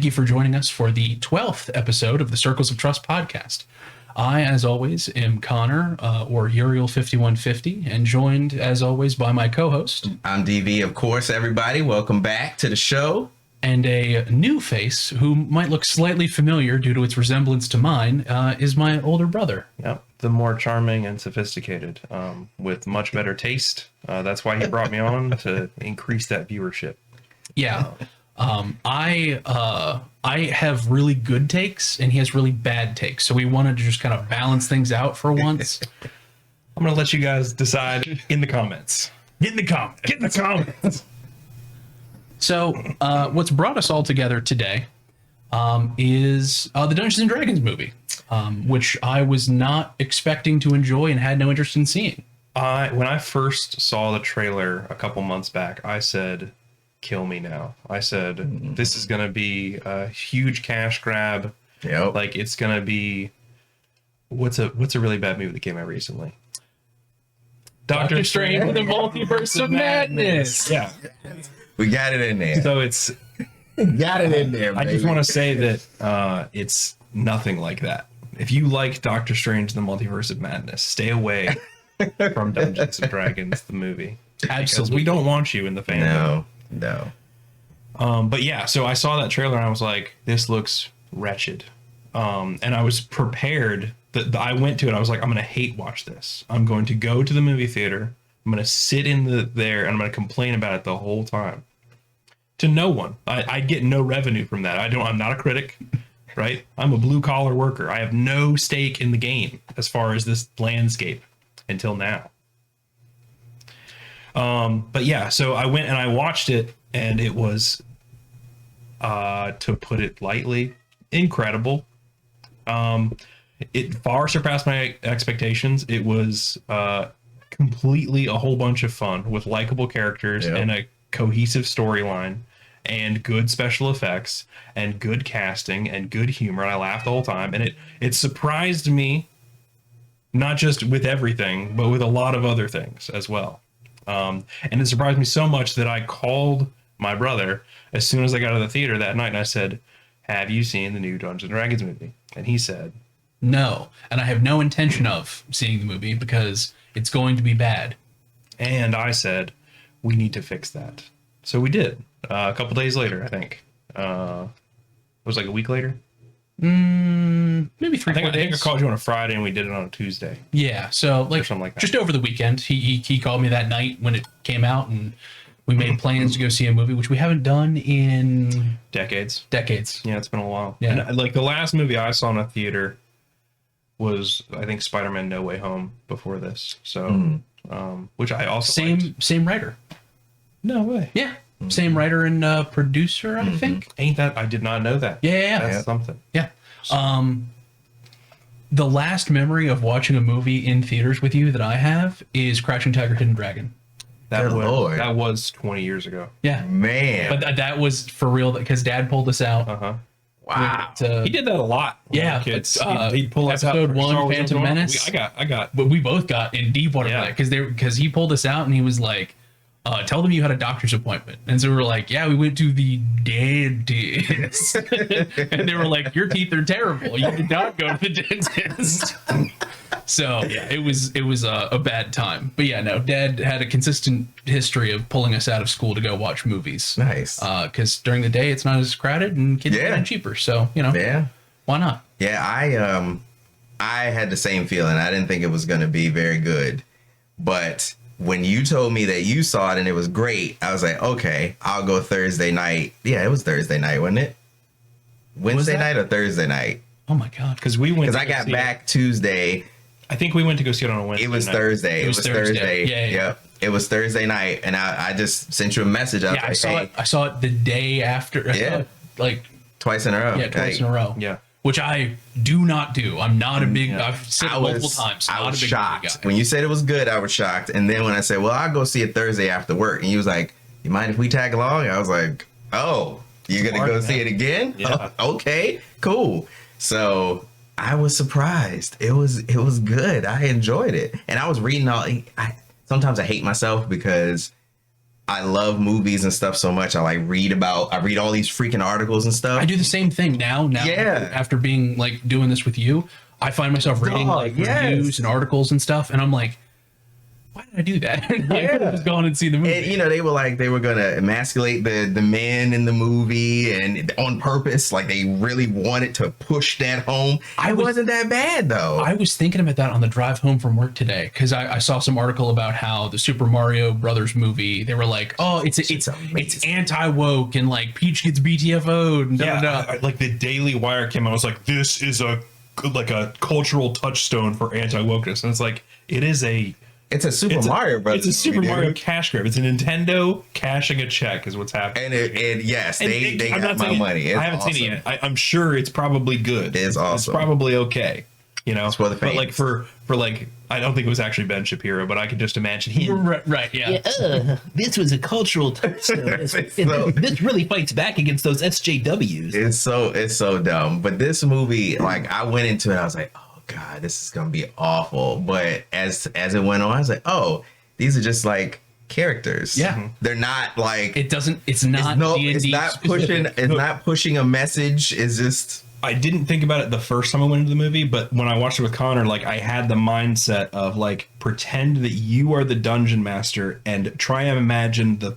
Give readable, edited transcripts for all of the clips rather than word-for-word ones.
thank you for joining us for the 12th episode of the Circles of Trust podcast. I, as always, am Connor, or Uriel5150, and joined, as always, by my co-host. I'm DV, of course, everybody. Welcome back to the show. And a new face, who might look slightly familiar due to its resemblance to mine, is my older brother. Yep, the more charming and sophisticated, with much better taste. That's why he brought me on, to increase that viewership. Yeah. I have really good takes, and he has really bad takes. So we wanted to just kind of balance things out for once. I'm going to let you guys decide in the comments. Get in the comments. Get in the comments. So what's brought us all together today is the Dungeons and Dragons movie, which I was not expecting to enjoy and had no interest in seeing. When I first saw the trailer a couple months back, I said, kill me now. I said, this is going to be a huge cash grab. Yep. Like, it's going to be... What's a really bad movie that came out recently? Doctor Strange and the Multiverse of Madness. Yeah. We got it in there. So it's... Got it in there, I just want to say that it's nothing like that. If you like Doctor Strange and the Multiverse of Madness, stay away from Dungeons and Dragons, the movie. Absolutely. Because we don't want you in the fandom. No. But yeah, so I saw that trailer and I was like, this looks wretched. And I was prepared that I went to it. I was like, I'm going to hate watch this. I'm going to go to the movie theater. I'm going to sit in there and I'm going to complain about it the whole time. To no one. I get no revenue from that. I'm not a critic, right? I'm a blue collar worker. I have no stake in the game as far as this landscape until now. But yeah, so I went and I watched it, and it was, to put it lightly, incredible. It far surpassed my expectations. It was completely a whole bunch of fun with likable characters and a cohesive storyline and good special effects and good casting and good humor. And I laughed the whole time, and it surprised me, not just with everything, but with a lot of other things as well. And it surprised me so much that I called my brother as soon as I got out of the theater that night, and I said, have you seen the new Dungeons and Dragons movie? And he said, no. And I have no intention of seeing the movie because it's going to be bad. And I said, we need to fix that. So we did. A couple days later, I think. It was like a week later. Maybe 3-4 days. I think I called you on a Friday and we did it on a Tuesday. Yeah, so like just over the weekend, he called me that night when it came out, and we made plans to go see a movie, which we haven't done in decades. Yeah, it's been a while. Yeah, and, like the last movie I saw in a theater was, I think, Spider-Man: No Way Home before this. So, which I also same writer. No way. Yeah. Same writer and producer, I think. Ain't that? I did not know that. Yeah. That's something. Yeah. The last memory of watching a movie in theaters with you that I have is Crouching Tiger, Hidden Dragon. That was 20 years ago. Yeah. Man. But that was for real because Dad pulled us out. Wow. He did that a lot. Yeah. Kids. He'd pull us out. Episode 1, Phantom Menace. I got. But we both got in deep water because he pulled us out and he was like, tell them you had a doctor's appointment. And so we were like, yeah, we went to the dentist. And they were like, your teeth are terrible. You did not go to the dentist. So yeah, it was a bad time. But yeah, no, Dad had a consistent history of pulling us out of school to go watch movies. Nice. Because during the day it's not as crowded and kids are getting cheaper. So, why not? Yeah, I had the same feeling. I didn't think it was going to be very good. But when you told me that you saw it and it was great, I was like, okay, I'll go Thursday night. Yeah, it was Thursday night, wasn't it? Wednesday night or Thursday night? Oh my God. Because I got back Tuesday. I think we went to go see it on a Wednesday. It was Thursday. It was Thursday. Yeah. Yep. It was Thursday night, and I just sent you a message. I saw it the day after. Like twice in a row. Yeah, twice in a row. Yeah. Which I do not do. I'm not a big. I've said it multiple times. I was shocked when you said it was good. I was shocked, and then when I said, "Well, I'll go see it Thursday after work," and he was like, "You mind if we tag along?" I was like, "Oh, you're gonna go see it again? Yeah. Okay, cool." So I was surprised. It was good. I enjoyed it, and I was reading all. Sometimes I hate myself because I love movies and stuff so much. I read all these freaking articles and stuff. I do the same thing now. Yeah. After being like doing this with you, I find myself reading reviews and articles and stuff, and I'm like, why did I do that? I could have just gone and seen the movie. And, they were gonna emasculate the men in the movie, and on purpose, like they really wanted to push that home. It wasn't that bad though. I was thinking about that on the drive home from work today because I saw some article about how the Super Mario Brothers movie. They were like, oh, it's anti-woke and like Peach gets BTFO'd and like the Daily Wire came out. I was like, this is a cultural touchstone for anti-wokeness, and it's like it's a Super Mario Brothers. It's a Super Mario cash grab. It's a Nintendo cashing a check is what's happening. And yes, they got my money. I haven't seen it yet. I'm sure it's probably good. It's awesome. It's probably okay. It's for the fans. But like for I don't think it was actually Ben Shapiro, but I can just imagine him. Right, yeah. This was a cultural touchstone. This really fights back against those SJWs. It's so dumb. But this movie, like I went into it, I was like, oh God, this is gonna be awful. But as it went on, I was like, oh, these are just like characters. Yeah. They're not like it's not pushing a message. It's just I didn't think about it the first time I went into the movie, but when I watched it with Connor, like I had the mindset of like pretend that you are the dungeon master and try and imagine the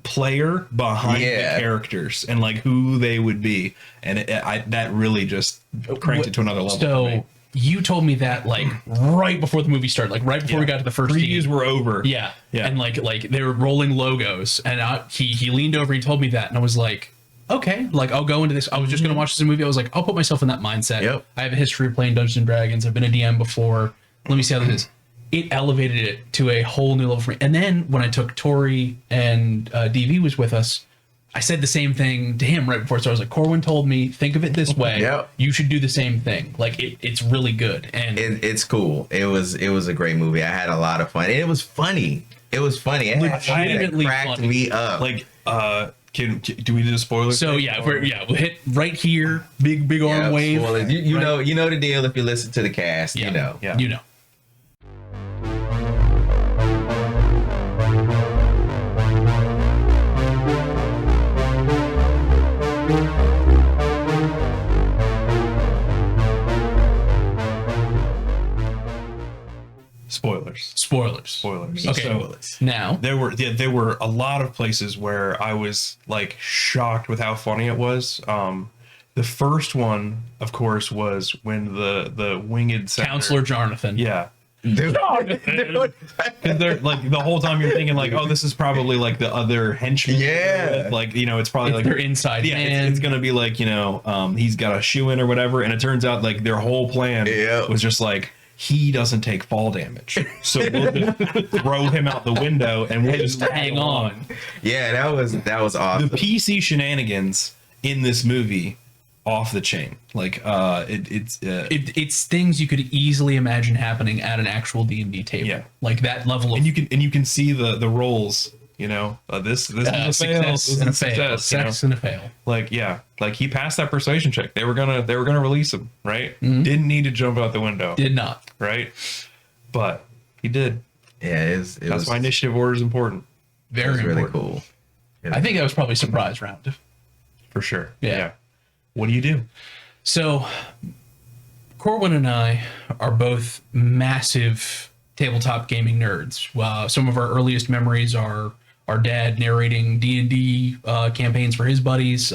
player behind the characters and like who they would be, and that really just cranked it to another level. So you told me that like right before the movie started, like right before we got to the first previews were over. Yeah, and like they were rolling logos, and he leaned over, he told me that, and I was like, okay, like I'll go into this. I was just gonna watch this movie. I was like, I'll put myself in that mindset. Yep. I have a history of playing Dungeons and Dragons. I've been a DM before. Let me see how this is. It elevated it to a whole new level for me. And then when I took Tori and DV was with us, I said the same thing to him right before. So I was like, Corwin told me, think of it this way. Yep. You should do the same thing. Like it's really good. And it's cool. It was a great movie. I had a lot of fun. And it was funny. It legitimately cracked funny. me up. Like do we do the spoilers? So we'll hit right here. Big arm wave. Spoilers. You know the deal if you listen to the cast. Yeah. You know. Spoilers. Okay. So now there were a lot of places where I was like shocked with how funny it was. The first one, of course, was when the winged senator, Counselor Jonathan. Yeah. Dude. Because they're like the whole time you're thinking like, oh, this is probably like the other henchman. Yeah. Like, it's probably like their inside man. It's gonna be like, he's got a shoe in or whatever. And it turns out like their whole plan was just like, he doesn't take fall damage. So we'll just throw him out the window and we'll just hang on. Yeah, that was awesome. The PC shenanigans in this movie off the chain. Like it's things you could easily imagine happening at an actual D&D table. Yeah. Like that level of, and you can see the roles, this is a fail, success and a fail, success and a fail. Like he passed that persuasion check. They were gonna release him, right? Mm-hmm. Didn't need to jump out the window. Did not. Right? But he did. Yeah, that's why initiative order is important. Very really cool. I think that was probably a surprise round. For sure. Yeah. What do you do? So Corwin and I are both massive tabletop gaming nerds. Some of our earliest memories are our dad narrating D&D campaigns for his buddies.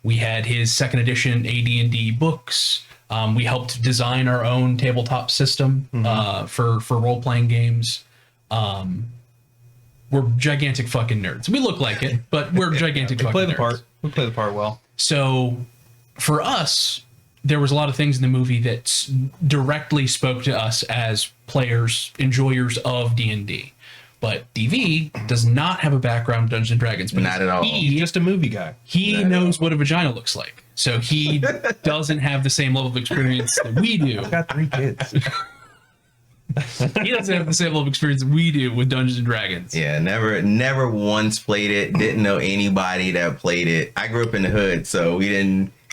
We had his second edition AD&D books. We helped design our own tabletop system for role-playing games. We're gigantic fucking nerds. We look like it, but we're gigantic fucking nerds. We play the part well. So for us, there was a lot of things in the movie that directly spoke to us as players, enjoyers of D&D. But DV does not have a background in Dungeons & Dragons. But not at all. He's just a movie guy. He knows what a vagina looks like. So he doesn't have the same level of experience that we do. I've got 3 kids. He doesn't have the same level of experience that we do with Dungeons & Dragons. Yeah, never once played it. Didn't know anybody that played it. I grew up in the hood, so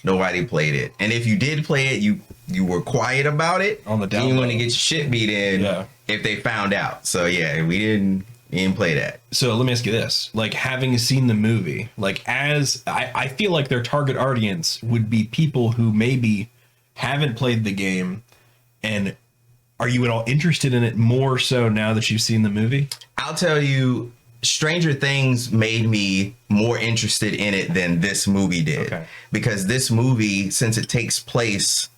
nobody played it. And if you did play it, you were quiet about it. On the down you low. want to get your shit beat in if they found out. So yeah, we didn't You didn't play that. So let me ask you this: like, having seen the movie, like, as I feel like their target audience would be people who maybe haven't played the game, and are you at all interested in it more so now that you've seen the movie? I'll tell you, Stranger Things made me more interested in it than this movie did. Okay. Because this movie, since it takes place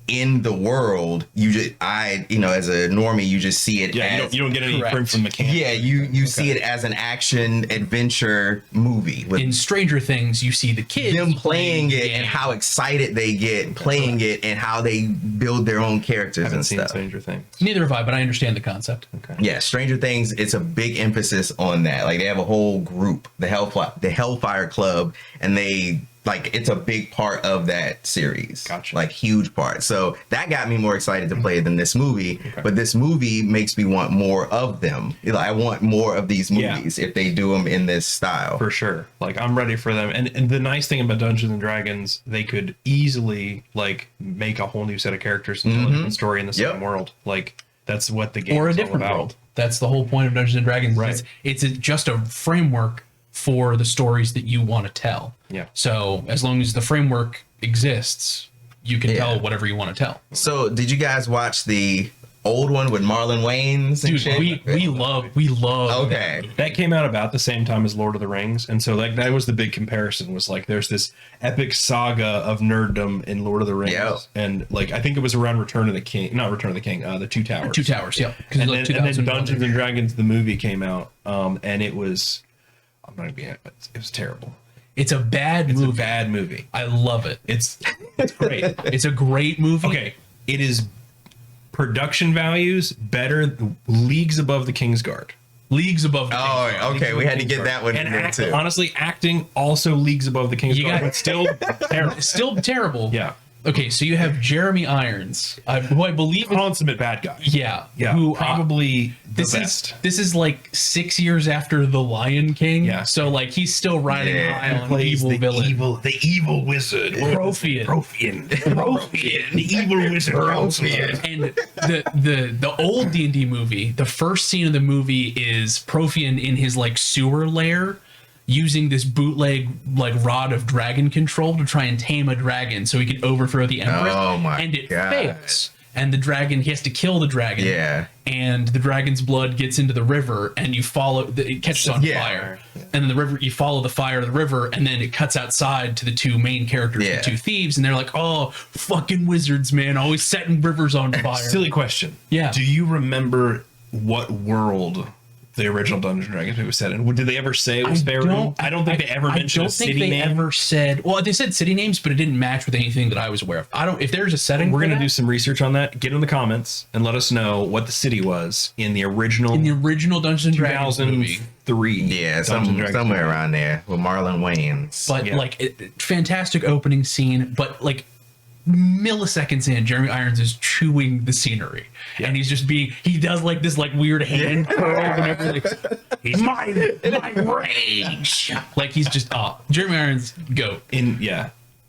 in the world, as a normie, you just see it as you don't get any print from mechanics. yeah, you see it as an action adventure movie with In Stranger Things, you see the kids them playing it the and game. how excited they get playing it and how they build their own characters I haven't and seen stuff. Stranger Things. Neither have I, but I understand the concept. Okay. Yeah, Stranger Things, it's a big emphasis on that. Like, they have a whole group, the Hellfire Club, and it's a big part of that series. Gotcha. Like, huge part. So that got me more excited to play it than this movie. Okay. But this movie makes me want more of them. I want more of these movies if they do them in this style. For sure. Like, I'm ready for them. And the nice thing about Dungeons and Dragons, they could easily like make a whole new set of characters and tell a different story in the same world. Like, that's what the game Or a is all different about. world. That's the whole point of Dungeons and Dragons. Right. It's just a framework for the stories that you want to tell. Yeah. So as long as the framework exists, you can tell whatever you want to tell. So, did you guys watch the old one with Marlon Wayans and Dude, shit? we love. Okay. That came out about the same time as Lord of the Rings, and so like that was the big comparison. Was like there's this epic saga of nerddom in Lord of the Rings, Yeah. and like I think it was around Return of the King, not Return of the King, the Two Towers. Two Towers, yeah. And then Dungeons and Dragons the movie came out, and it was I'm not gonna be it was terrible. It's a bad It's movie. a bad movie. I love it. It's great. It's a great movie. Okay, it is production values better leagues above the Kingsguard. Leagues above. The Oh, Kingsguard. okay. We had to get that one in there too. Honestly, acting also leagues above the Kingsguard, got- but still terrible. Still terrible. Yeah. Okay, so you have Jeremy Irons, who I believe. Consummate bad guy. Yeah. Yeah. Who probably the this best. This is like 6 years after The Lion King. Yeah. So like he's still riding high on Plays evil the villain. the evil wizard. Profian. The evil wizard. And the old D&D movie, the first scene of the movie is Profian in his like sewer lair using this bootleg like rod of dragon control to try and tame a dragon so he can overthrow the empress. Oh my and it God. fails. And the dragon, he has to kill the dragon. Yeah. And the dragon's blood gets into the river, and you follow. It catches on Yeah. fire, and then the river. You follow the fire of the river, and then it cuts outside to the two main characters, Yeah. the two thieves, and they're like, "Oh, fucking wizards, man! Always setting rivers on fire." Silly question. Yeah. Do you remember what world the original Dungeons and Dragons movie was set in? Did they ever say it was Faerun? I don't think they ever mentioned a city they name. ever said. Well, they said city names, but it didn't match with anything that I was aware of. I don't. If there's a setting, We're for gonna that, do some research on that. Get in the comments and let us know what the city was in the original in the original Dungeons and Dragons movie. 2003. Yeah, Dungeons and Dragons somewhere movie. around there with Marlon Wayans. But Yeah. like, fantastic opening scene. But like milliseconds in, Jeremy Irons is chewing the scenery, and he's just he does like this like weird hand curl and everything. He's my rage. Like he's just Jeremy Irons goat.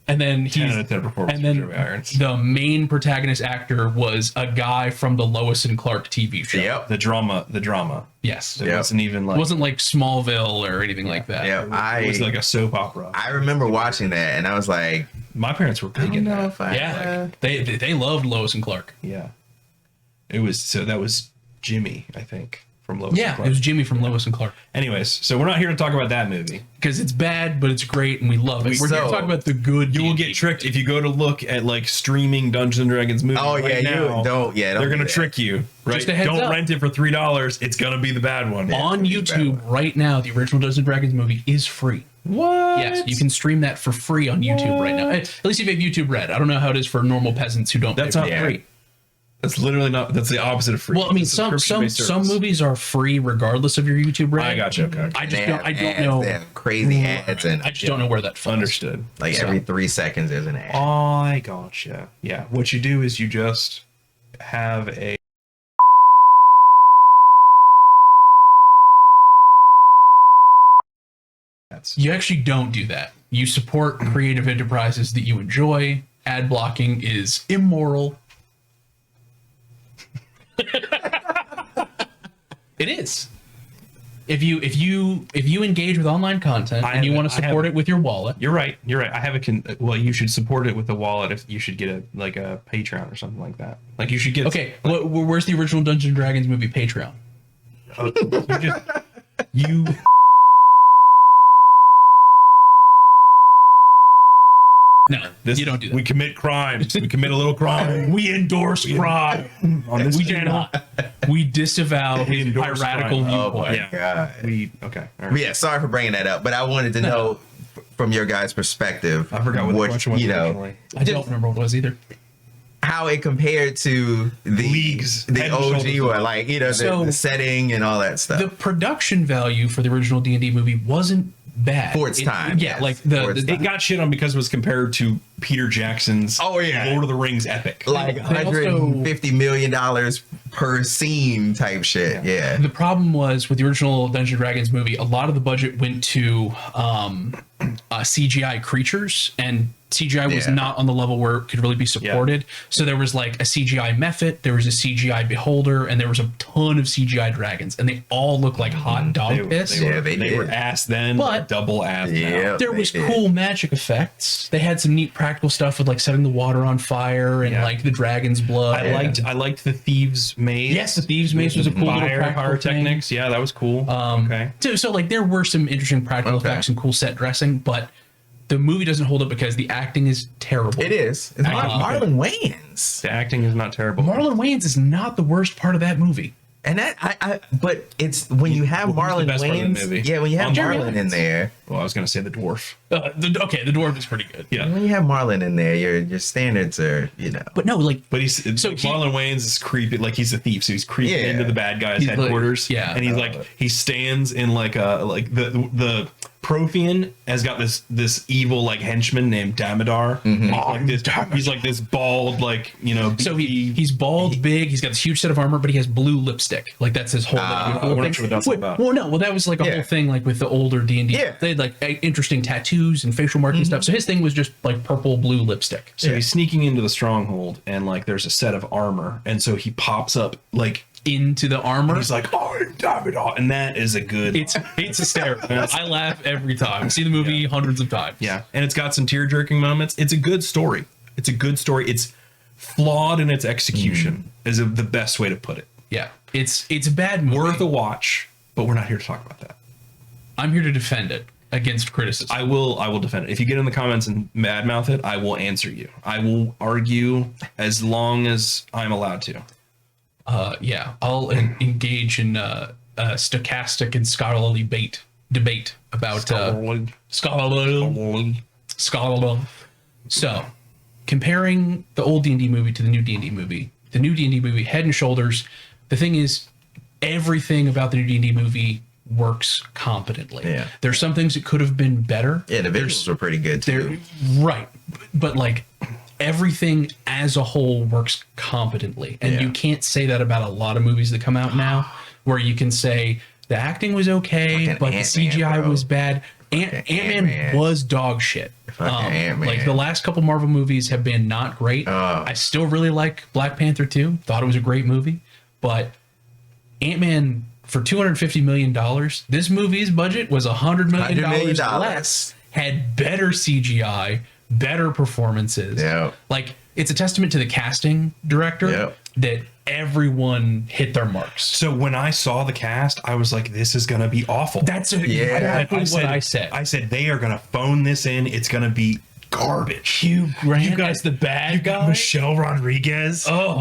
And then 10 he's out of 10 performance and then from Jeremy Irons. the main protagonist actor was a guy from the Lois and Clark TV show. Yep. The drama. Yes. It Yep. wasn't even It like wasn't like Smallville or anything like that. Yeah, it was like a soap opera. I remember watching that and I was like, My parents were big in that. Yeah. They loved Lois and Clark. Yeah. It was that was Jimmy, I think, from Lois and Yeah, Clark. it was Jimmy from Lois and Clark. Anyways, so we're not here to talk about that movie. Because it's bad, but it's great, and we love it. We're here to So- talk about the good. You will D&D. get tricked if you go to look at like streaming Dungeons and Dragons movies. oh yeah, right now, you don't. Yeah, don't they're do gonna that. trick you, right? Just a heads Don't up. rent it for $3. It's gonna be the bad one. on it's a bad YouTube right now. The original Dungeons and Dragons movie is free. What? Yes, you can stream that for free on YouTube right now. At least if you have YouTube Red. I don't know how it is for normal peasants who don't. That's pay not for it. free. That's literally not. That's the opposite of free. Well, I mean, It's a some subscription-based service. movies are free regardless of your YouTube Red. I got you. Okay. I They just have don't. I don't ads, know. They have crazy ads and I just don't know where that falls. Understood. like so- every 3 seconds there's an ad. I gotcha. Yeah. What you do is you just have a. You actually don't do that. You support creative enterprises that you enjoy. Ad blocking is immoral. It is. if you engage with online content and you want to support it with your wallet, You're right. I have well, you should support it with a wallet. If you should get a Patreon or something like that. Like you should get. okay. Where's the original Dungeons and Dragons movie Patreon? You. No, you don't do that. We commit crimes. We commit a little crime. We endorse crime on this we do channel. not. We disavow his endorse piratical crime. Oh viewpoint. my God. Okay. All But yeah, sorry for bringing that up, but I wanted to know from your guys' perspective, I forgot what the question was originally. I don't remember what it was either. how it compared to the Leagues, the head and OG, shoulders or like the setting and all that stuff. The production value for the original D&D movie wasn't bad For its time, Yeah, yes. like It got shit on because it was compared to Peter Jackson's Oh, yeah. Lord of the Rings epic. like They also- $150 million per scene type shit. Yeah. the problem was with the original Dungeons and Dragons movie, a lot of the budget went to CGI creatures, and CGI was Yeah. not on the level where it could really be supported. So there was like a CGI Mephit, there was a CGI Beholder, and there was a ton of CGI dragons, and they all looked like hot dog piss. they were did. ass then, But- double ass now. Yeah. There was They did. cool magic effects. They had some neat practical stuff with like setting the water on fire and Yeah. like the dragon's blood. I liked the thieves maze. Yes, the thieves maze was a cool little practical pyrotechnics. Yeah, that was cool. Okay. So like there were some interesting practical Okay. effects and cool set dressing, but the movie doesn't hold up because the acting is terrible. It is. It's Marlon Wayans. The acting is not terrible. Marlon Wayans is not the worst part of that movie. And but it's when you have Who's the Marlon best part of the Wayans. movie? Yeah, when you have Jeremy Marlon in Irons. there. Well, I was gonna say the dwarf. The dwarf is pretty good. Yeah. When you have Marlon in there, your standards are, But no, like But So he- Marlon Wayans is creepy, like he's a thief, so he's creeping Yeah. into the bad guy's He's like- headquarters. yeah. and he's he stands in like the Prothean has got this evil like henchman named Damodar. He's like this bald so beefy- he's bald, big. He's got this huge set of armor, but he has blue lipstick. Like that's his whole. we're not sure what that's about. Well, no, that was like a Yeah. whole thing, like with the older D&D. Yeah. They had like interesting tattoos and facial marks and stuff. So his thing was just like purple, blue lipstick. So he's sneaking into the stronghold, and like there's a set of armor, and so he pops up like Into the armor. he's like, "Oh, Damodar," and that is a good. It's hysterical. I laugh every time. I've seen the movie hundreds of times. Yeah, and it's got some tear-jerking moments. It's a good story. It's flawed in its execution, is the best way to put it. Yeah. It's a bad movie. Worth a watch, but we're not here to talk about that. I'm here to defend it against criticism. I will defend it. If you get in the comments and badmouth it, I will answer you. I will argue as long as I'm allowed to. Yeah, I'll engage in stochastic and scholarly debate about scholarly. So, comparing the old D&D movie to the new D&D movie, head and shoulders. The thing is, everything about the new D&D movie works competently. Yeah. There's some things that could have been better. Yeah, the visuals were pretty good too. Right. But like everything as a whole works competently. And Yeah. you can't say that about a lot of movies that come out now, where you can say the acting was okay, Fucking but the Ant-Man, CGI bro. was bad. Ant-Man Ant-Man. was dog shit. Fucking Ant-Man. Like the last couple Marvel movies have been not great. I still really like Black Panther 2. Thought it was a great movie. But Ant-Man, for $250 million, this movie's budget was $100 million, $100 million less, had better CGI, better performances. Yep. Like, it's a testament to the casting director Yep. that everyone hit their marks. So when I saw the cast, I was like, "This is gonna be awful." That's exactly what I said. I said they are gonna phone this in. It's gonna be garbage. Hugh Grant You got as the bad guy. Michelle Rodriguez. Oh,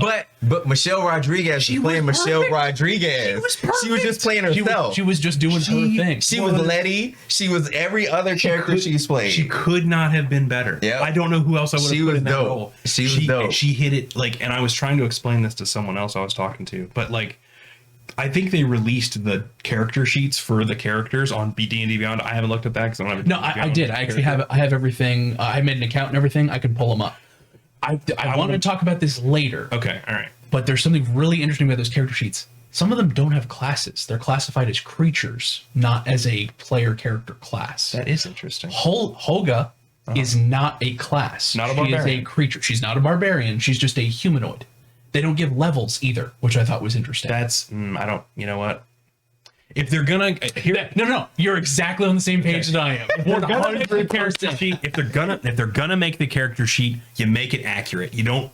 But Michelle Rodriguez She was playing was Michelle perfect. Rodriguez. She was just playing she herself. was just doing her thing. She was Letty. She was every other character she's played. She could not have been better. Yep. I don't know who else I would She have put was in that dope. role. She was dope. She hit it like, and I was trying to explain this to someone else I was talking to, but like, I think they released the character sheets for the characters on D&D Beyond. I haven't looked at that because I don't have. No, I did. I actually have everything. I made an account and everything. I can pull them up. I wanted to talk about this later. Okay, all right. But there's something really interesting about those character sheets. Some of them don't have classes. They're classified as creatures, not as a player character class. That is interesting. Holga is not a class. Not a She is barbarian. a creature. She's not a barbarian. She's just a humanoid. They don't give levels either, which I thought was interesting. That's I don't. You know what? if they're gonna here, No, you're exactly on the same page that I am. if they're gonna make the character sheet, you make it accurate. You don't.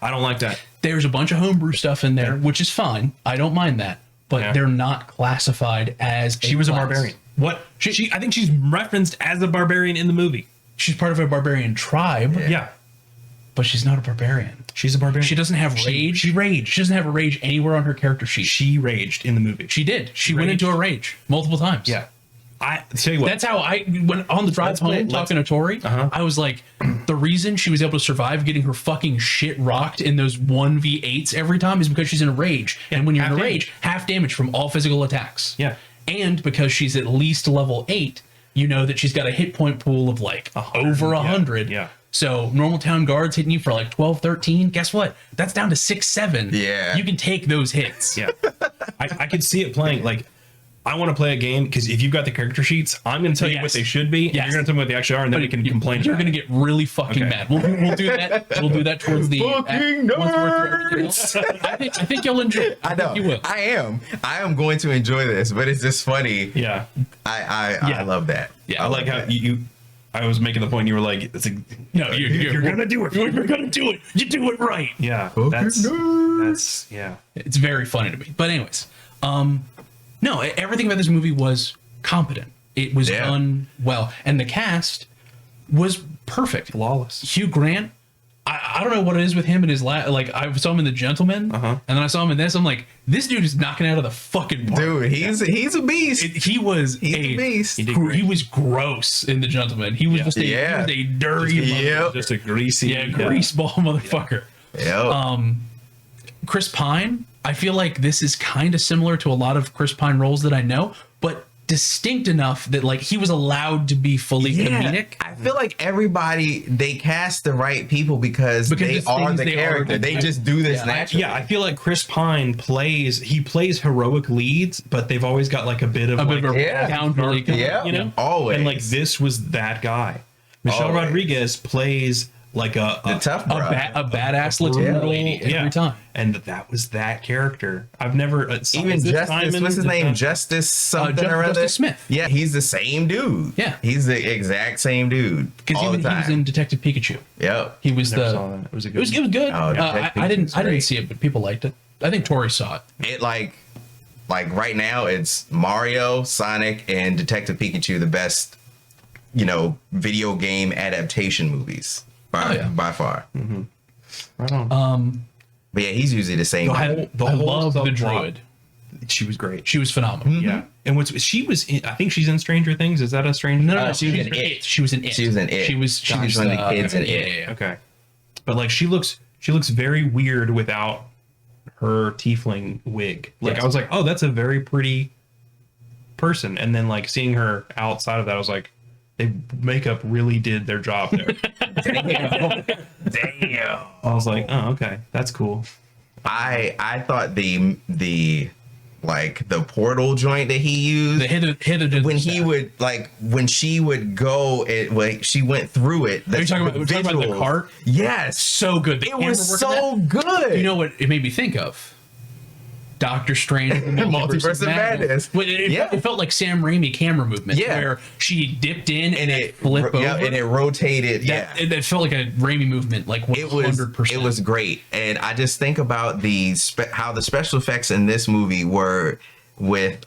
I don't like that. There's a bunch of homebrew stuff in there, which is fine. I don't mind that, but they're not classified as. She was a class. barbarian. What? I think she's referenced as a barbarian in the movie. She's part of a barbarian tribe. Yeah. But she's not a barbarian. She's a barbarian. She doesn't have rage. She raged. She doesn't have a rage anywhere on her character sheet. She raged in the movie. She did. She went into a rage multiple times. Yeah. I tell you what. That's how I went on the drive home talking to Tori. I was like, the reason she was able to survive getting her fucking shit rocked in those 1v8s every time is because she's in a rage. And when you're in a rage, half damage from all physical attacks. Yeah. And because she's at least level 8, you know that she's got a hit point pool of like over 100. Yeah. So normal town guards hitting you for like 12, 13. Guess what? That's down to 6, 7. Yeah. You can take those hits. Yeah. I could see it playing. Like, I want to play a game because if you've got the character sheets, I'm going to tell you what they should be. And you're going to tell me what they actually are, and then we can complain. You're going to get really fucking mad. We'll do that. We'll do that towards the fucking nerds. I think you'll enjoy it. I know. You will. I am going to enjoy this, but it's just funny. Yeah. I love that. Yeah. I like how you. I was making the point. You were like, "It's a no, you're gonna do it. You're gonna do it. You do it right." Yeah. That's yeah. It's very funny to me. But anyways, no, everything about this movie was competent. It was done well, and the cast was perfect, flawless. Hugh Grant. I don't know what it is with him and his like I saw him in The Gentleman, and then I saw him in this. I'm like, this dude is knocking out of the fucking park. Dude, he's a beast. He was a beast. He was gross in The Gentleman. He was just he was a dirty, just a greasy, greaseball motherfucker. Yep. Chris Pine. I feel like this is kind of similar to a lot of Chris Pine roles that I know, but distinct enough that like he was allowed to be fully comedic. I feel like they cast the right people because they are the character. They just do this naturally. Yeah, I feel like Chris Pine plays heroic leads, but they've always got like a bit of scoundrelly, you know, always. And like this was that guy. Michelle Rodriguez plays like a tough a badass Latino lady every time, and that was that character. I've never even Justice. What's his name? Justice something or other. Justice Smith. Yeah, he's the same dude. Yeah, he's the exact same dude. Because he was in Detective Pikachu. Yep, he was It was good. It was good. Oh, I didn't see it, but people liked it. I think Tori saw it. It like right now, it's Mario, Sonic, and Detective Pikachu, the best, video game adaptation movies. By far. Mm-hmm. Right on. But yeah, he's usually the same. I love the druid. She was great. She was phenomenal. Mm-hmm. Yeah. And she was in, I think she's in Stranger Things. Is that a Stranger Things? No, she was in It. She was in It. She was in It. She was one of the kids in It. Yeah. Okay. But like she looks very weird without her tiefling wig. Like I was like, oh, that's a very pretty person. And then like seeing her outside of that, I was like, makeup really did their job there. Damn. I was like, oh, okay, that's cool. I thought the portal joint that he used, when she would go, she went through it. Are you talking about the cart? Yes, so good. It was so good. You know what it made me think of? Doctor Strange, Multiverse of Madness. It felt like Sam Raimi camera movement, where she dipped in and it flipped over, and it rotated. It felt like a Raimi movement, like 100%. It was great, and I just think about how the special effects in this movie were with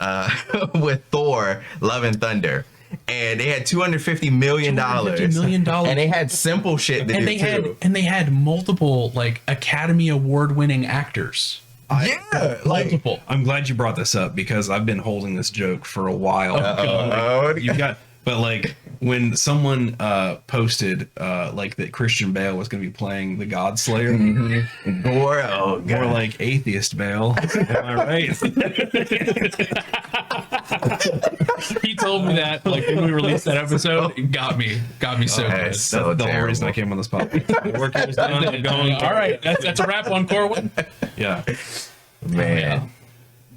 Thor: Love and Thunder. And they had $250 million. And they had simple shit to do too. And they had multiple like Academy Award winning actors. Multiple. I'm glad you brought this up because I've been holding this joke for a while. But like when someone posted like that Christian Bale was going to be playing the God Slayer, more like atheist Bale. Am I right? He told me that like when we released that episode, it got me so good. That's the whole reason I came on this podcast. My work is done. I'm going. All right, that's a wrap on Corwin. Yeah, man.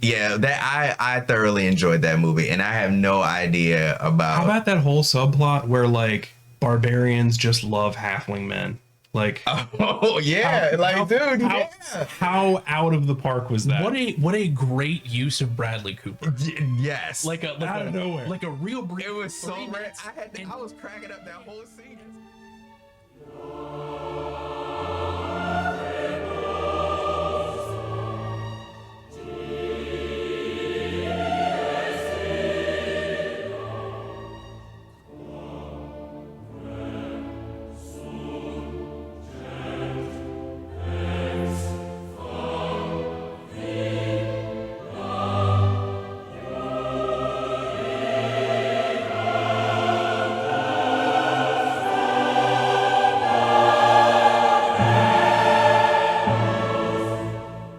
Yeah, that I thoroughly enjoyed that movie, and I have no idea about. How about that whole subplot where like barbarians just love halfling men? Like, Oh yeah, how out of the park was that? What a great use of Bradley Cooper. Yes. Out of nowhere. Like a real brief. It was so 3 rare. minutes. I was cracking up that whole scene.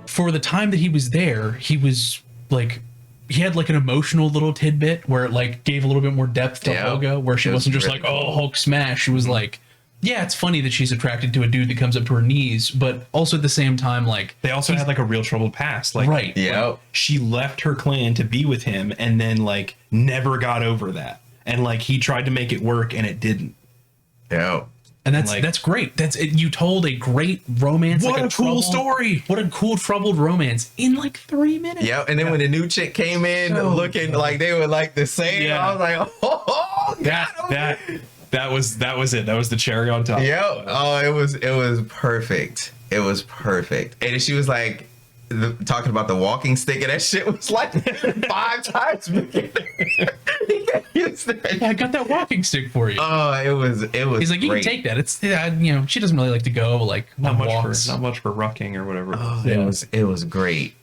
For the time that he was there, he was like, he had like an emotional little tidbit where it like gave a little bit more depth to Olga, where she wasn't just really like, oh, Hulk smash. She was like, yeah, it's funny that she's attracted to a dude that comes up to her knees, but also at the same time, like, They also had like a real troubled past. Like, right. Yeah. she left her clan to be with him and then like never got over that. And like he tried to make it work and it didn't. Yeah. And that's Like- that's great. That's it. You told a great romance. What like a cool story. What a cool troubled romance in like 3 minutes. Yeah. And then when the new chick came in looking like they were like the same, Yeah. I was like, oh, That was it. That was the cherry on top. yeah. Oh, it was perfect. It was perfect. And then she was like talking about the walking stick, and that shit was like 5 times bigger. He can't use that. Yeah, I got that walking stick for you. Oh, it was He's like, you great. can take that. It's you know, she doesn't really like to go like Not on much walks. for rucking or whatever. Oh, it was great.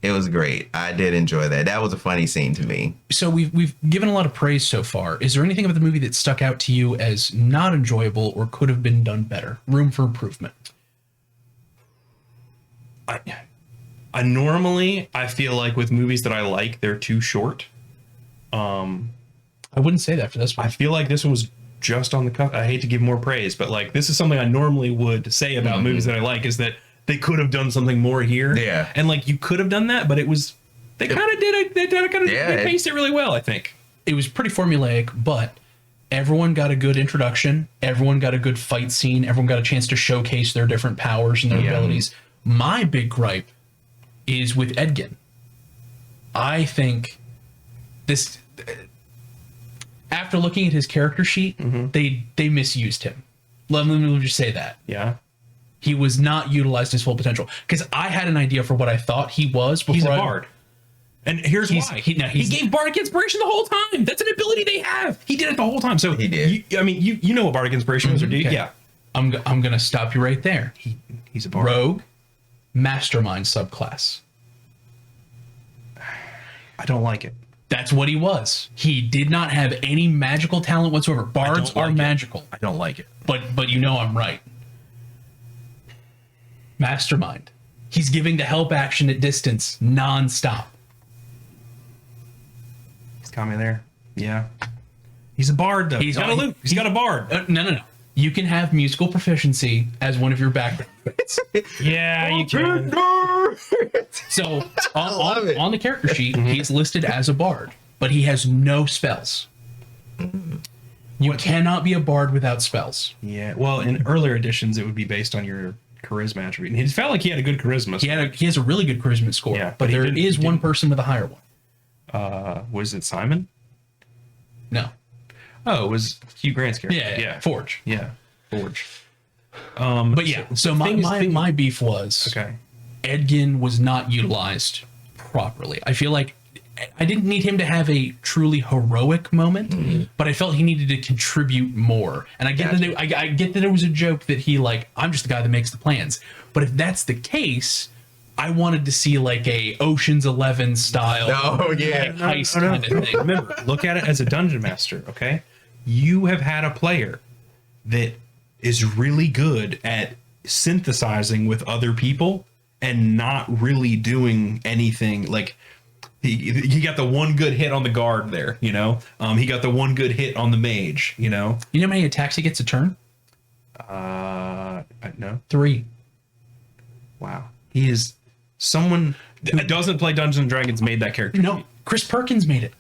It was great. I did enjoy that. That was a funny scene to me. So we've given a lot of praise so far. Is there anything about the movie that stuck out to you as not enjoyable or could have been done better? Room for improvement. I normally I feel like with movies that I like, they're too short. I wouldn't say that for this one. I feel like this one was just on the cuff. I hate to give more praise, but like this is something I normally would say about movies that I like is that they could have done something more here. Yeah. And like you could have done that, but it was they kind of did it. They paced it really well, I think. It was pretty formulaic, but everyone got a good introduction. Everyone got a good fight scene. Everyone got a chance to showcase their different powers and their abilities. My big gripe is with Edgin. I think this, after looking at his character sheet, they misused him. Let me just say that. Yeah. He was not utilized his full potential. Because I had an idea for what I thought he was before He's a I- bard. And here's why. He gave bardic inspiration the whole time. That's an ability they have. He did it the whole time. So He did. You know what bardic inspiration is, or do you? Okay. Yeah. I'm going to stop you right there. He's a bard. Rogue, mastermind subclass. I don't like it. That's what he was. He did not have any magical talent whatsoever. Bards don't like are it. magical. I don't like it. But you know I'm right. Mastermind. He's giving the help action at distance nonstop. He's coming there. Yeah. He's a bard though. He's got a loop. He's got a bard. No. You can have musical proficiency as one of your background. Yeah, you can. So love it. on the character sheet, he's listed as a bard, but he has no spells. You cannot be a bard without spells. Yeah. Well, in earlier editions, it would be based on your charisma attribute. And he felt like he had a good charisma. He has a really good charisma score, Yeah, but but he there didn't- is he one didn't. person with a higher one. Was it Simon? No. Oh, it was Hugh Grant's character. Yeah. Forge. Yeah. Forge. But yeah, so my beef was Okay. Edgin was not utilized properly. I feel like I didn't need him to have a truly heroic moment, but I felt he needed to contribute more. And I get that I get that it was a joke that he like, I'm just the guy that makes the plans. But if that's the case, I wanted to see like a Ocean's 11 style Oh, yeah. like, heist kind of thing. Remember, look at it as a dungeon master, okay? You have had a player that is really good at synthesizing with other people and not really doing anything. Like he got the one good hit on the guard there, you know. He got the one good hit on the mage, you know. You know how many attacks he gets a turn? No. 3. Wow. He is someone who doesn't play Dungeons and Dragons made that character. No, Chris Perkins made it.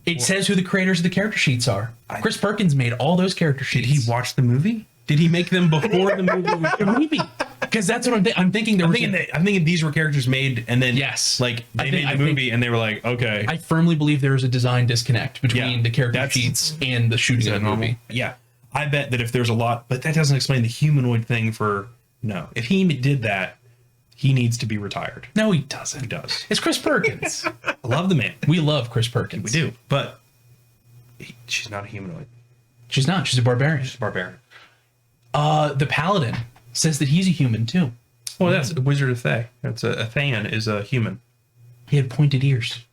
It says who the creators of the character sheets are. Chris Perkins made all those character Did sheets. he watch the movie? Did he make them before the movie? Because that's what I'm thinking. I'm thinking these were characters made, and then yes, like they made the movie, and they were like, okay. I firmly believe there is a design disconnect between the character sheets and the shooting of the movie. Yeah, I bet that if there's a lot, but that doesn't explain the humanoid thing. No, if he did that, he needs to be retired. No, he doesn't. He does. It's Chris Perkins. I love the man. We love Chris Perkins. We do, but she's not a humanoid. She's not. She's a barbarian. She's a barbarian. The paladin says that he's a human too. Well, that's a Wizard of Thay. That's a Thayan is a human. He had pointed ears.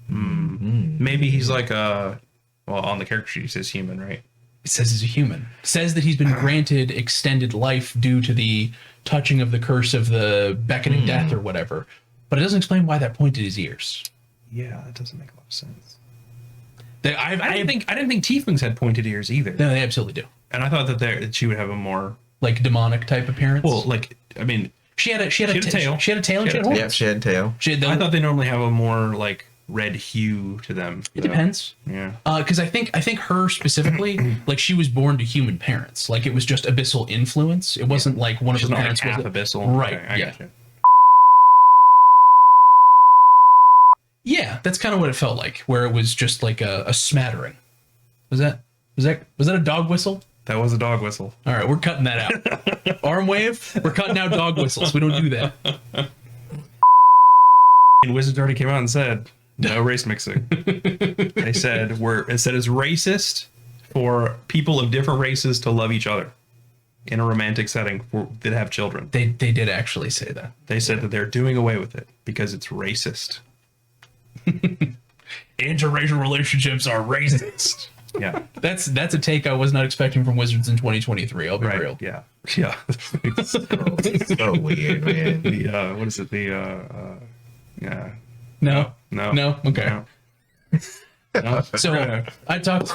Maybe he's like on the character sheet he says human, right? It says he's a human. It says that he's been granted extended life due to the touching of the curse of the beckoning death or whatever. But it doesn't explain why that pointed his ears. Yeah, that doesn't make a lot of sense. I didn't think tieflings had pointed ears either. No, they absolutely do. And I thought that she would have a more like demonic type appearance. Well, like I mean, she had a tail. She had a tail. And she had horns. Yep, she had tail. I thought they normally have a more like red hue to them. It depends. Yeah. Because I think her specifically, like she was born to human parents. Like it was just abyssal influence. It wasn't like one of She's the not parents like half was abyssal. Right. Okay, I yeah. gotcha. Yeah, that's kind of what it felt like, where it was just like a smattering. Was that a dog whistle? That was a dog whistle. All right, we're cutting that out. Arm wave, we're cutting out dog whistles. We don't do that. And Wizards already came out and said no race mixing. They said it's racist for people of different races to love each other in a romantic setting that have children. They did actually say that. They said that they're doing away with it because it's racist. Interracial relationships are racist. Yeah, that's a take I was not expecting from Wizards in 2023. I'll be real. Yeah. It's so weird, man. What is it? Yeah. No. Okay. No. So I talked.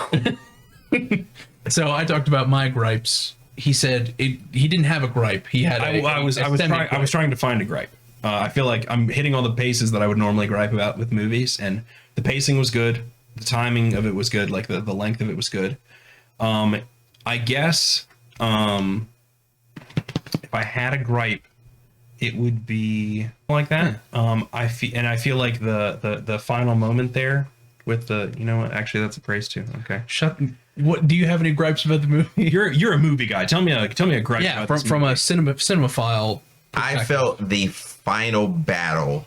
So I talked about my gripes. He said he didn't have a gripe. He had. I was trying to find a gripe. I feel like I'm hitting all the paces that I would normally gripe about with movies, and the pacing was good. The timing of it was good. Like the length of it was good. I guess if I had a gripe, it would be like that. I feel like the final moment there with the, you know what? Actually, that's a praise too. Okay. What do you have any gripes about the movie? You're a movie guy. Tell me a gripe. Yeah, about from a cinemaphile. I felt the final battle,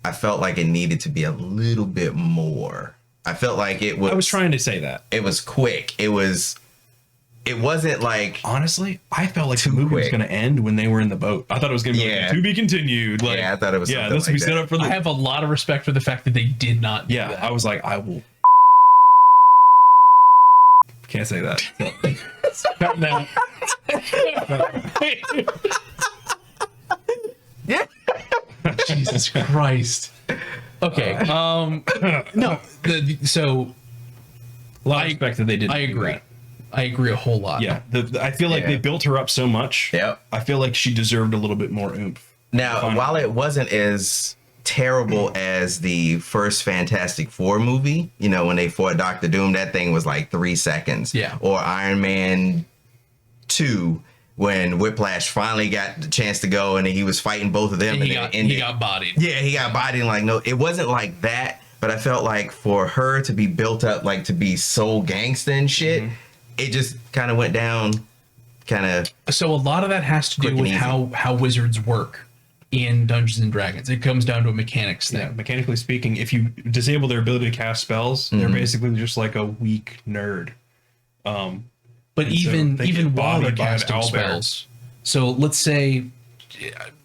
I felt like it needed to be a little bit more. I felt like it was. I was trying to say that. It was quick. It wasn't like. Honestly, I felt like the movie was going to end when they were in the boat. I thought it was going to be like, to be continued. Like, yeah, I thought it was. Yeah, that's like set up for. I have a lot of respect for the fact that they did not. Yeah, that. I was like, I will. Can't say that. Cut that. Jesus Christ. Okay. No. So. A lot of respect that they did. I agree. I agree a whole lot. Yeah. I feel like they built her up so much. Yep. I feel like she deserved a little bit more oomph. Now, while it wasn't as terrible as the first Fantastic Four movie, you know, when they fought Doctor Doom, that thing was like 3 seconds. Yeah. Or Iron Man 2, when Whiplash finally got the chance to go and he was fighting both of them. And he got bodied. Yeah, he got bodied. Like, no, it wasn't like that. But I felt like for her to be built up, like to be so gangsta and shit, it just kind of went down So a lot of that has to do with how wizards work in Dungeons and Dragons. It comes down to a mechanics thing. Yeah, mechanically speaking, if you disable their ability to cast spells, they're basically just like a weak nerd. But even while they're casting spells, so let's say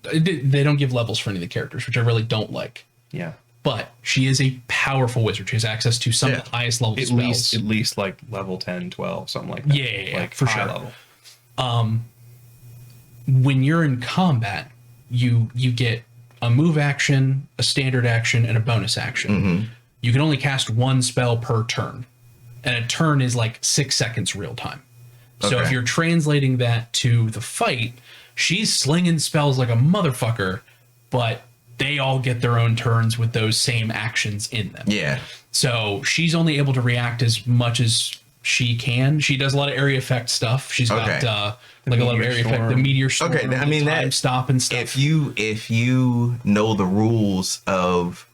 they don't give levels for any of the characters, which I really don't like. Yeah. But she is a powerful wizard. She has access to some of the highest level spells. At least like level 10, 12, something like that. Yeah, like for high sure. level. When you're in combat, you get a move action, a standard action, and a bonus action. You can only cast one spell per turn. And a turn is like 6 seconds real time. So if you're translating that to the fight, she's slinging spells like a motherfucker, but they all get their own turns with those same actions in them. Yeah. So she's only able to react as much as she does a lot of area effect stuff. She's got Okay. like a lot of meteor area effect, the storm. meteor storm, Okay, I mean, the time that- stop and stuff. If you know the rules of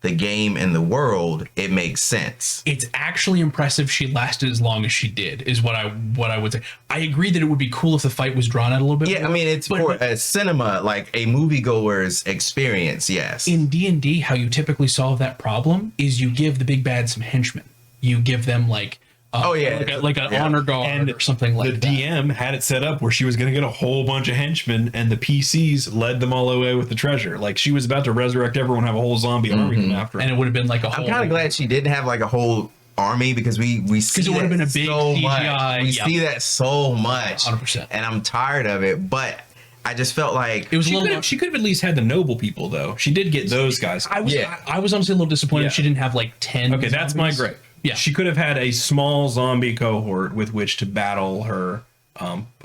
the game and the world, it makes sense. It's actually impressive she lasted as long as she did, is what I would say. I agree that it would be cool if the fight was drawn out a little bit Yeah, more, I mean, it's but- for a cinema, like a moviegoer's experience. Yes. in D&D, how you typically solve that problem is you give the big bad some henchmen. You give them like like an honor guard And or something like the that. DM had it set up where she was going to get a whole bunch of henchmen, and the PCs led them all away with the treasure. Like she was about to resurrect everyone, have a whole zombie army come after her. And it would have been like a I'm whole. kind of glad she didn't have like a whole army, because we see it would have that been a big so CGI, much. We yeah. see that so much, 100%. and I'm tired of it. But I just felt like It was a She little. could have at least had the noble people, though. She did get those guys. I was Yeah. I was honestly a little disappointed Yeah. she didn't have like 10. Okay, that's my zombies. gripe. Yeah. She could have had a small zombie cohort with which to battle her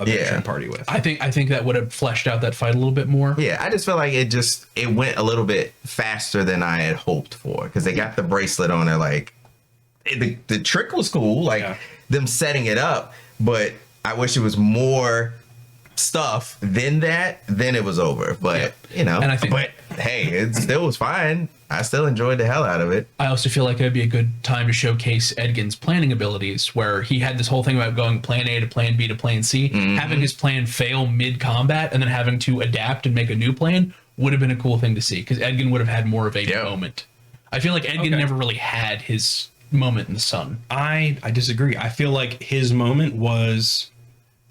adventuring party with. I think that would have fleshed out that fight a little bit more. yeah, I just felt like it went a little bit faster than I had hoped for, because they got the bracelet on her. Like the trick was cool, like Yeah. them setting it up, but I wish it was more stuff than that. Then it was over. But you know, And I think- but hey, it still was fine. I still enjoyed the hell out of it. I also feel like it'd be a good time to showcase Edgin's planning abilities, where he had this whole thing about going plan A to plan B to plan C. Having his plan fail mid combat and then having to adapt and make a new plan would have been a cool thing to see, because Edgin would have had more of a Yeah. moment. I feel like Edgin Okay. never really had his moment in the sun. I disagree. I feel like his moment was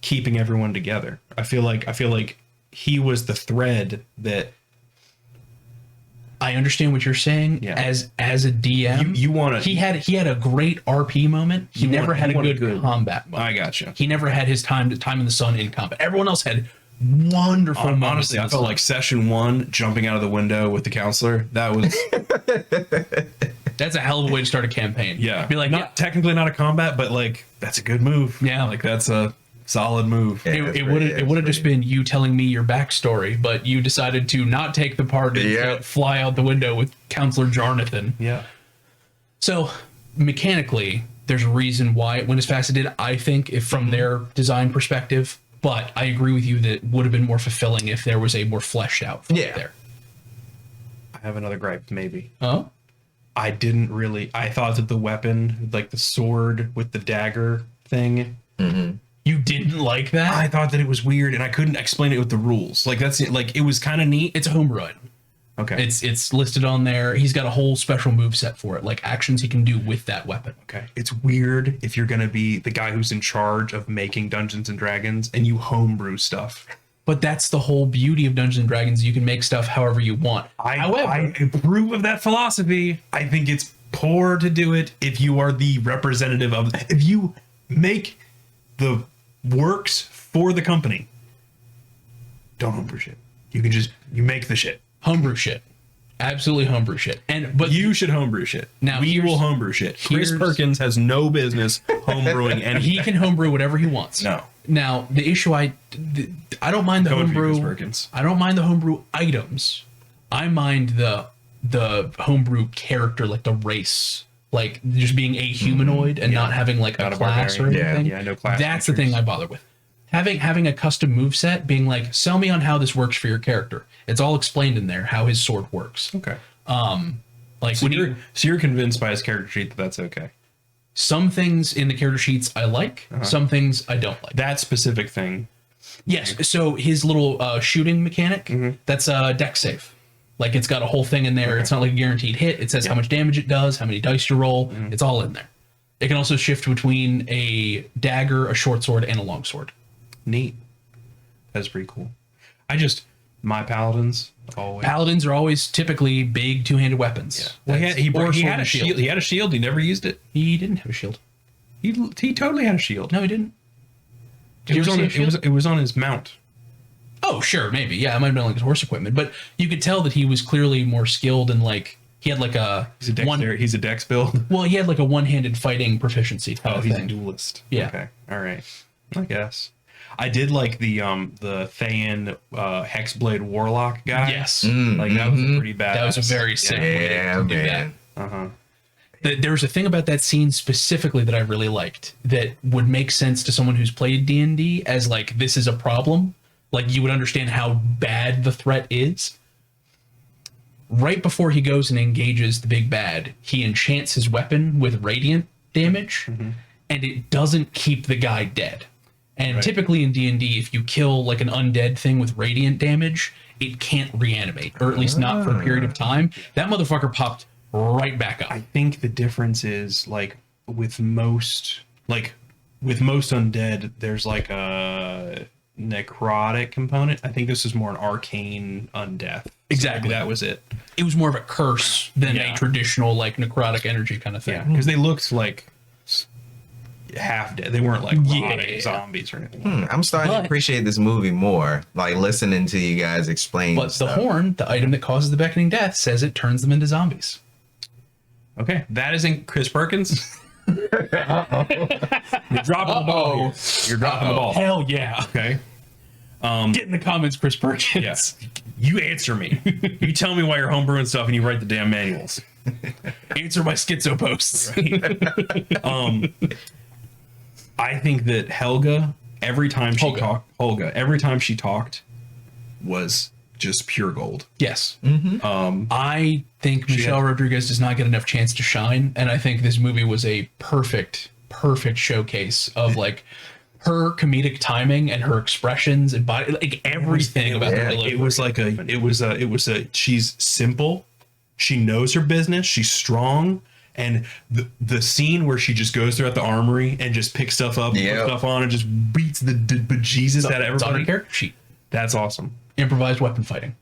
keeping everyone together. I feel like he was the thread that I understand what you're saying. Yeah. As a DM, you want to. he had a great RP moment. He You never want- had you a want a good, good- combat moment. I gotcha. He never had his time in the sun in combat. Everyone else had wonderful moments. Honestly, in I the felt sun. like session 1, jumping out of the window with the counselor. That was That's a hell of a way to start a campaign. yeah. Be like, not technically not a combat, but like that's a good move. Yeah. like that's a solid move. Yeah. it would have just been you telling me your backstory, but you decided to not take the part and Yeah. fly out the window with Counselor Jarnathan. Yeah. So mechanically, there's a reason why it went as fast as it did, I think, if from their design perspective. But I agree with you that it would have been more fulfilling if there was a more fleshed out fight Yeah. there. I have another gripe, maybe. Oh? I thought that the weapon, like the sword with the dagger thing, You didn't like that? I thought that it was weird and I couldn't explain it with the rules. Like that's it. Like it was kind of neat. It's a homebrew item. Okay. It's listed on there. He's got a whole special move set for it, like actions he can do with that weapon. Okay. It's weird if you're going to be the guy who's in charge of making Dungeons and Dragons and you homebrew stuff. But that's the whole beauty of Dungeons and Dragons. You can make stuff however you want. However, I approve of that philosophy. I think it's poor to do it if you are the representative of, if you make the works for the company, don't homebrew shit. You make the shit. homebrew shit. Absolutely homebrew shit. But You should homebrew shit. Now, We here's- will homebrew shit. Chris here's- Perkins has no business homebrewing anything. he can homebrew whatever he wants. No. Now, the issue I don't mind the Coming from you, homebrew. Chris Perkins. I don't mind the homebrew items. I mind the homebrew character, like the race, like just being a humanoid and not having like Not a a class or barbarian. anything. Yeah, no class That's the thing features. I bother with. Having a custom move set, being like, sell me on how this works for your character. It's all explained in there how his sword works. Okay. Like So when you're convinced by his character sheet that that's okay. some things in the character sheets I like, some things I don't like. That specific thing. Yes. So his little shooting mechanic, that's a deck save. Like it's got a whole thing in there. It's not like a guaranteed hit. It says how much damage it does, how many dice you roll. It's all in there. It can also shift between a dagger, a short sword, and a long sword. Neat. That's pretty cool. My paladins always. Paladins are always typically big two-handed weapons. Well, That's- he or sword had a and shield. He had a shield. He never used it. He didn't have a shield. He totally had a shield. No, he didn't. Did It was you ever on. see a shield? It was on his mount. Oh, sure, maybe. Yeah, it might have been like his horse equipment, but you could tell that he was clearly more skilled and like he had like a He's a dex build. Well, he had like a one-handed fighting proficiency type of He's a thing. duelist. Yeah. Okay. All right. I guess. I did like the Thayan Hexblade Warlock guy. Yes. Like that was a pretty bad. That was a very sick way Yeah, to do man. that. Uh huh. There's a thing about that scene specifically that I really liked that would make sense to someone who's played D&D as like, this is a problem. Like, you would understand how bad the threat is. Right before he goes and engages the big bad, he enchants his weapon with radiant damage, and it doesn't keep the guy dead. And typically in D&D, if you kill like an undead thing with radiant damage, it can't reanimate, or at least not for a period of time. That motherfucker popped right back up. I think the difference is like with most undead, there's like a necrotic component. I think this is more an arcane undeath. Exactly. So that was it. It was more of a curse than a traditional like necrotic energy kind of thing. Yeah, because they looked like half dead. They weren't like rotting zombies or anything. I'm starting to appreciate this movie more, like listening to you guys explain. But the horn, the item that causes the beckoning death, says it turns them into zombies. Okay, that isn't Chris Perkins. You're dropping the ball here. You're dropping the ball. Hell yeah. Okay. Get in the comments, Chris Perkins. Yes. You answer me. You tell me why you're homebrewing stuff and you write the damn manuals. Answer my schizo posts. I think that Helga, every time she talked, was just pure gold. Yes. I think Michelle Rodriguez does not get enough chance to shine, and I think this movie was a perfect showcase of like her comedic timing and her expressions and body, like everything about the delivery. It was a she's simple, she knows her business, she's strong. And the scene where she just goes throughout the armory and just picks stuff up, puts stuff on, and just beats the bejesus out of everybody. It's on her character sheet. That's awesome. Improvised weapon fighting.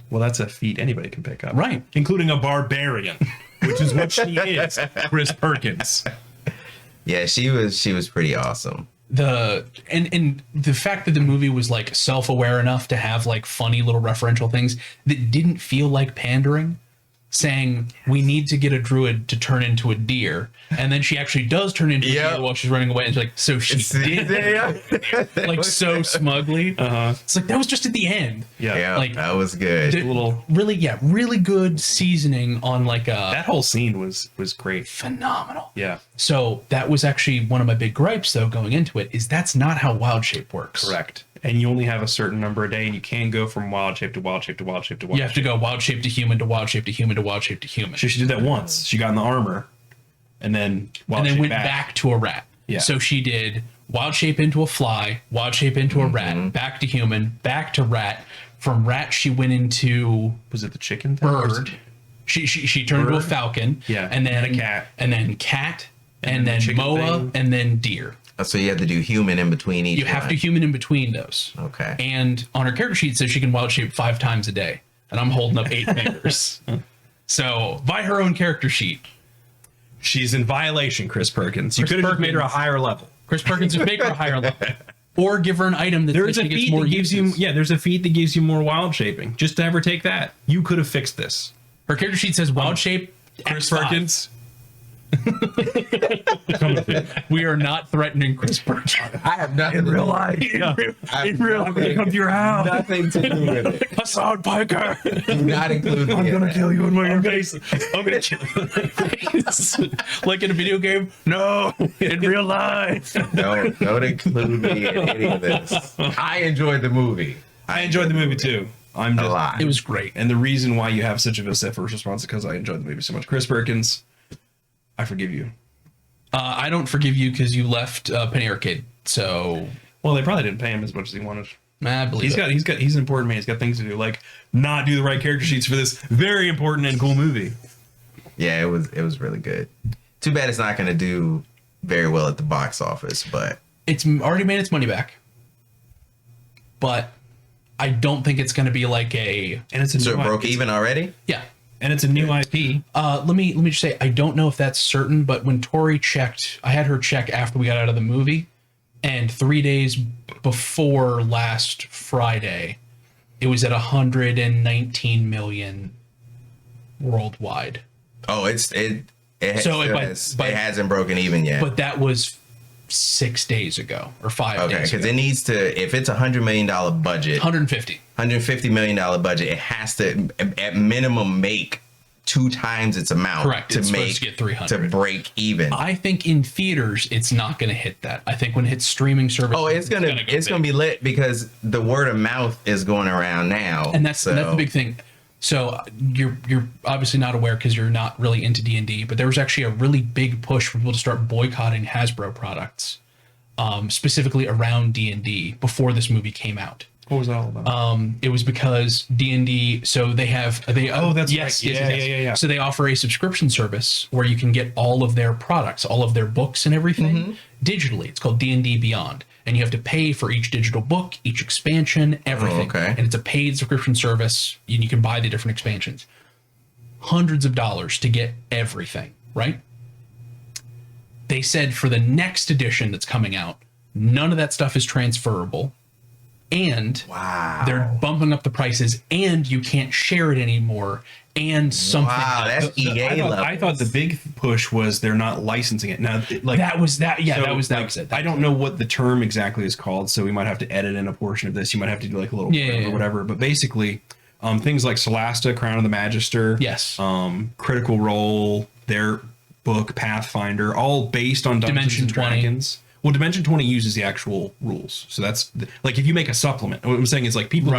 Well, that's a feat anybody can pick up, right? Including a barbarian, which is what she is, Chris Perkins. Yeah, she was pretty awesome. And the fact that the movie was like self-aware enough to have like funny little referential things that didn't feel like pandering. Saying we need to get a druid to turn into a deer, and then she actually does turn into a deer while she's running away, and she's like, so she did, like so smugly. It's like that was just at the end. Like that was good. Really good seasoning on like that whole scene was great, phenomenal. Yeah. So that was actually one of my big gripes, though, going into it, is that's not how wild shape works. Correct. And you only have a certain number a day, and you can't go from wild shape to wild shape to wild shape to wild shape. You have to go wild shape to human to wild shape to human to wild shape to human. She did that once. She got in the armor, and then went back to a rat. Yeah. So she did wild shape into a fly, wild shape into a rat, back to human, back to rat. From rat, she went into, was it the chicken thing? Bird. She turned into a falcon. Yeah. And then a cat. And then cat. And then moa. Thing. And then deer. So you have to do human in between each. You have to human in between those. Okay. And on her character sheet it says she can wild shape 5 times a day, and I'm holding up 8 fingers. So by her own character sheet, she's in violation. Chris Perkins. You could have made her a higher level. Chris Perkins would make her a higher level, or give her an item that there's a feat that gives you. Yeah, there's a feat that gives you more wild shaping. Just to have her take that, you could have fixed this. Her character sheet says wild shape. Chris Perkins. We are not threatening Chris Perkins. I have nothing in real life. In real life, I'm gonna come to your house. Nothing to do with it. Hassan Piker. Do not include me. I'm gonna kill you in my face. I'm gonna kill you in my face. Like in a video game? No. In real life. Don't include me in any of this. I enjoyed the movie. I enjoyed the movie too. A lot. It was great. And the reason why you have such a vociferous response is because I enjoyed the movie so much. Chris Perkins, I forgive you. I don't forgive you because you left Penny Arcade. So, well, they probably didn't pay him as much as he wanted. I believe he's an important man. He's got things to do, like not do the right character sheets for this very important and cool movie. Yeah, it was really good. Too bad it's not going to do very well at the box office, but it's already made its money back. But I don't think it's going to be like a. And it's so it broke even already. Yeah. And it's a new IP. Let me just say, I don't know if that's certain, but when Tori checked, I had her check after we got out of the movie, and 3 days before last Friday, it was at 119 million worldwide. Oh, it hasn't broken even yet. But that was 6 days ago or 5 days ago. Okay, because it needs to, if it's $100 million budget, $150 million budget, it has to at minimum make 2 times its amount Correct. to It's make supposed to get 300. to break even. I think in theaters it's not going to hit that. I think when it hits streaming service, Oh, it's gonna be lit because the word of mouth is going around now, and that's the big thing. So you're obviously not aware because you're not really into D&D, but there was actually a really big push for people to start boycotting Hasbro products, specifically around D&D before this movie came out. What was that all about? It was because D&D, so they Oh, that's yes, right. yes. Yeah. So they offer a subscription service where you can get all of their products, all of their books and everything digitally. It's called D&D Beyond, and you have to pay for each digital book, each expansion, everything. Oh, okay. And it's a paid subscription service, and you can buy the different expansions. Hundreds of dollars to get everything, right? They said for the next edition that's coming out, none of that stuff is transferable. And they're bumping up the prices, and you can't share it anymore. And something that's EA level. I thought the big push was they're not licensing it now. Like that was that. Yeah, so, that was it. I don't know what the term exactly is called, so we might have to edit in a portion of this. You might have to do like a little or whatever. But basically, things like Solasta, Crown of the Magister, yes, Critical Role, their book Pathfinder, all based on Dungeons and Dragons. Well, Dimension 20 uses the actual rules. So that's like if you make a supplement. What I'm saying is like people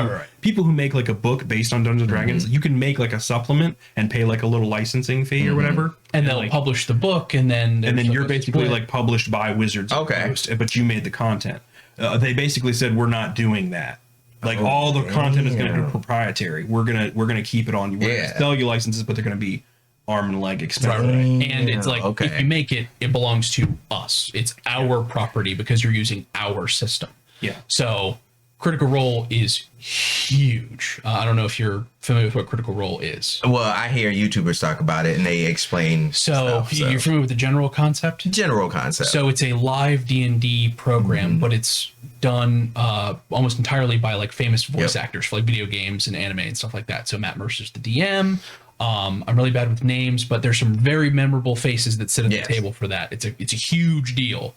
who make like a book based on Dungeons and Dragons, you can make like a supplement and pay like a little licensing fee or whatever. And they'll like, publish the book and then you're basically like published by Wizards of the Coast, but you made the content. They basically said we're not doing that. Like all the content is going to be proprietary. We're going to keep it on you. We're going to sell you licenses, but they're going to be arm and leg expensive. And it's like if you make it, it belongs to us. It's our property because you're using our system. Yeah. So Critical Role is huge. I don't know if you're familiar with what Critical Role is. Well, I hear YouTubers talk about it and they explain. So you're familiar with the general concept? General concept. So it's a live D&D program, but it's done almost entirely by like famous voice actors for like video games and anime and stuff like that. So Matt Mercer's the DM. I'm really bad with names, but there's some very memorable faces that sit at the table for that. It's a huge deal.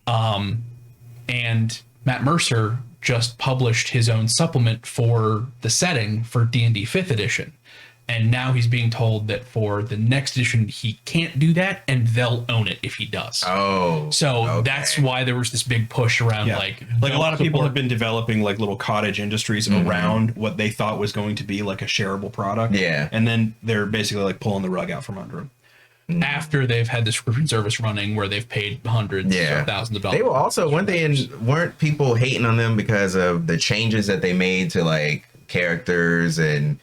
And Matt Mercer just published his own supplement for the setting for D&D 5th edition. And now he's being told that for the next edition, he can't do that, and they'll own it if he does. So that's why there was this big push around like a lot of people have been developing like little cottage industries around what they thought was going to be like a shareable product. Yeah. And then they're basically like pulling the rug out from under them. After they've had the subscription service running where they've paid hundreds or thousands of dollars. They were also, weren't people hating on them because of the changes that they made to like characters and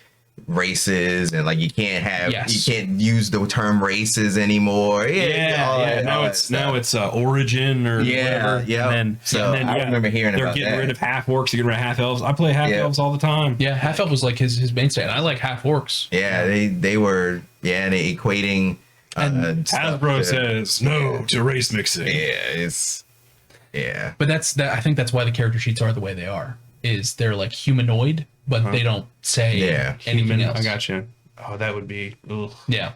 races, and like you can't use the term races anymore. Now it's origin or whatever. And then I remember hearing they're about getting that. rid of half orcs, they're getting rid of half elves. I play half elves all the time. Yeah, half elf was like his mainstay, and I like half orcs. Yeah, they were they equating. And Hasbro says no to race mixing. But I think that's why the character sheets are the way they are. Is they're like humanoid, but they don't say anything else. I got you. Oh, that would be. Ugh. Yeah,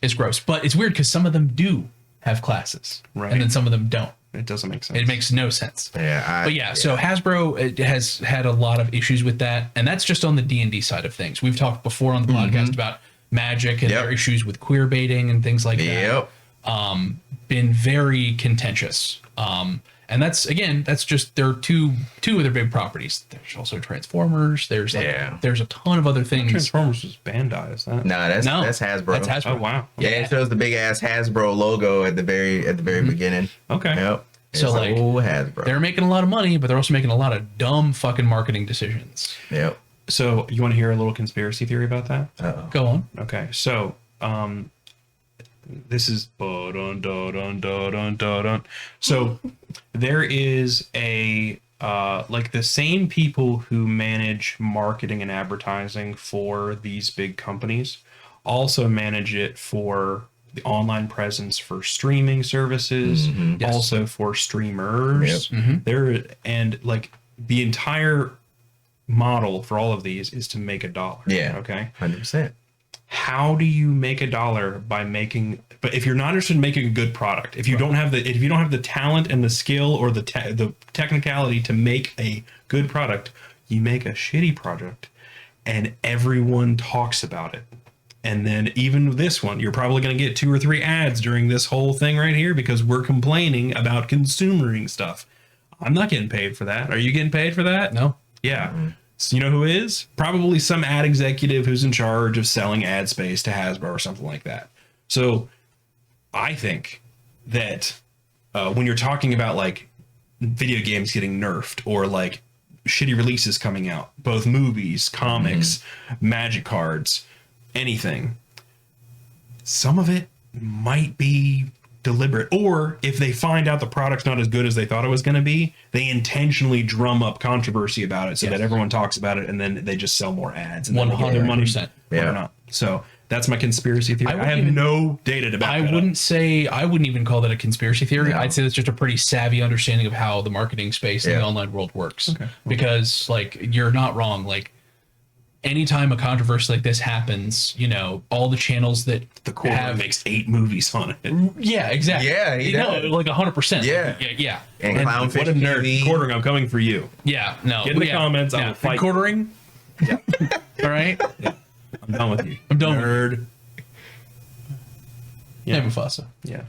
it's gross, but it's weird because some of them do have classes, and then some of them don't. It doesn't make sense. It makes no sense. So Hasbro has had a lot of issues with that, and that's just on the D&D side of things. We've talked before on the podcast about Magic and their issues with queer baiting and things like that. Been very contentious. And that's just there are two of their big properties. There's also Transformers. There's there's a ton of other things. Transformers was Bandai, is that? No, that's Hasbro. That's Hasbro. Oh wow. Yeah, it shows the big ass Hasbro logo at the very beginning. Okay. Yep. So like Hasbro. They're making a lot of money, but they're also making a lot of dumb fucking marketing decisions. Yep. So you want to hear a little conspiracy theory about that? Go on. Okay. So this is so there is a like the same people who manage marketing and advertising for these big companies also manage it for the online presence for streaming services, also for streamers. There and like the entire model for all of these is to make $1. Okay. 100%. How do you make $1 by making? But if you're not interested in making a good product, if you don't have the talent and the skill or the technicality to make a good product, you make a shitty product, and everyone talks about it. And then even this one, you're probably going to get 2 or 3 ads during this whole thing right here because we're complaining about consumering stuff. I'm not getting paid for that. Are you getting paid for that? No. Yeah. So you know who is? Probably some ad executive who's in charge of selling ad space to Hasbro or something like that. So I think that when you're talking about like video games getting nerfed or like shitty releases coming out, both movies, comics, magic cards, anything, some of it might be deliberate, or if they find out the product's not as good as they thought it was going to be, they intentionally drum up controversy about it so that everyone talks about it, and then they just sell more ads and then they get their money or not. So that's my conspiracy theory. I have no data to back that up. I wouldn't even call that a conspiracy theory. No. I'd say that's just a pretty savvy understanding of how the marketing space in the online world works. Because like, you're not wrong. Like, anytime a controversy like this happens, you know, all the channels that the Quarter makes 8 movies on it. Yeah, exactly. Yeah, he does. Like 100%. Yeah. Yeah. And Clownfish what a nerd. TV. Quartering, I'm coming for you. Yeah, no. Get in the comments. I will fight. Quartering? Yeah. All right. Yeah. I'm done with you. I'm done. Nerd. Yeah. Mufasa. Yeah.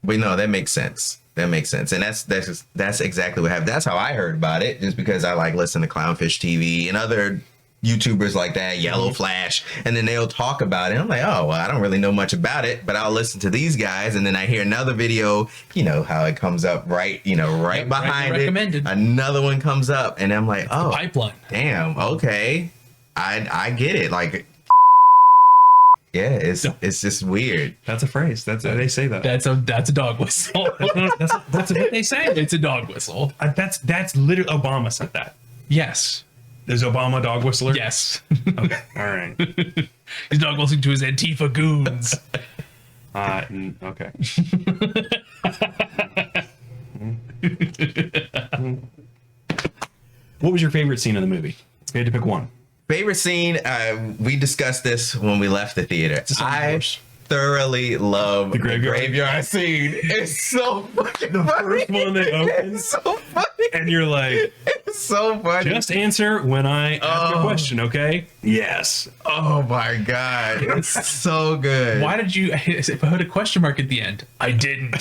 But no, that makes sense. That makes sense. And that's exactly what happened. That's how I heard about it, just because I like listen to Clownfish TV and other YouTubers like that, Yellow Flash, and then they'll talk about it. I'm like, oh, well, I don't really know much about it, but I'll listen to these guys, and then I hear another video, you know, how it comes up right behind it. Another one comes up, and I'm like, oh, pipeline. Damn, okay. I get it. Like, yeah, it's just weird. That's a phrase. That's they say that. That's a dog whistle. that's what they say. It's a dog whistle. That's literally Obama said that. Yes. Is Obama a dog whistler? Yes. Okay. All right. He's dog whistling to his Antifa goons. Okay. What was your favorite scene in the movie? If you had to pick one. Favorite scene, we discussed this when we left the theater. I thoroughly love the graveyard scene. It's so fucking funny. First one that opens. It's so funny. And you're like, it's so funny. Just answer when I ask a question, okay? Yes. Oh my God. It's so good. Why did you put a question mark at the end? I didn't.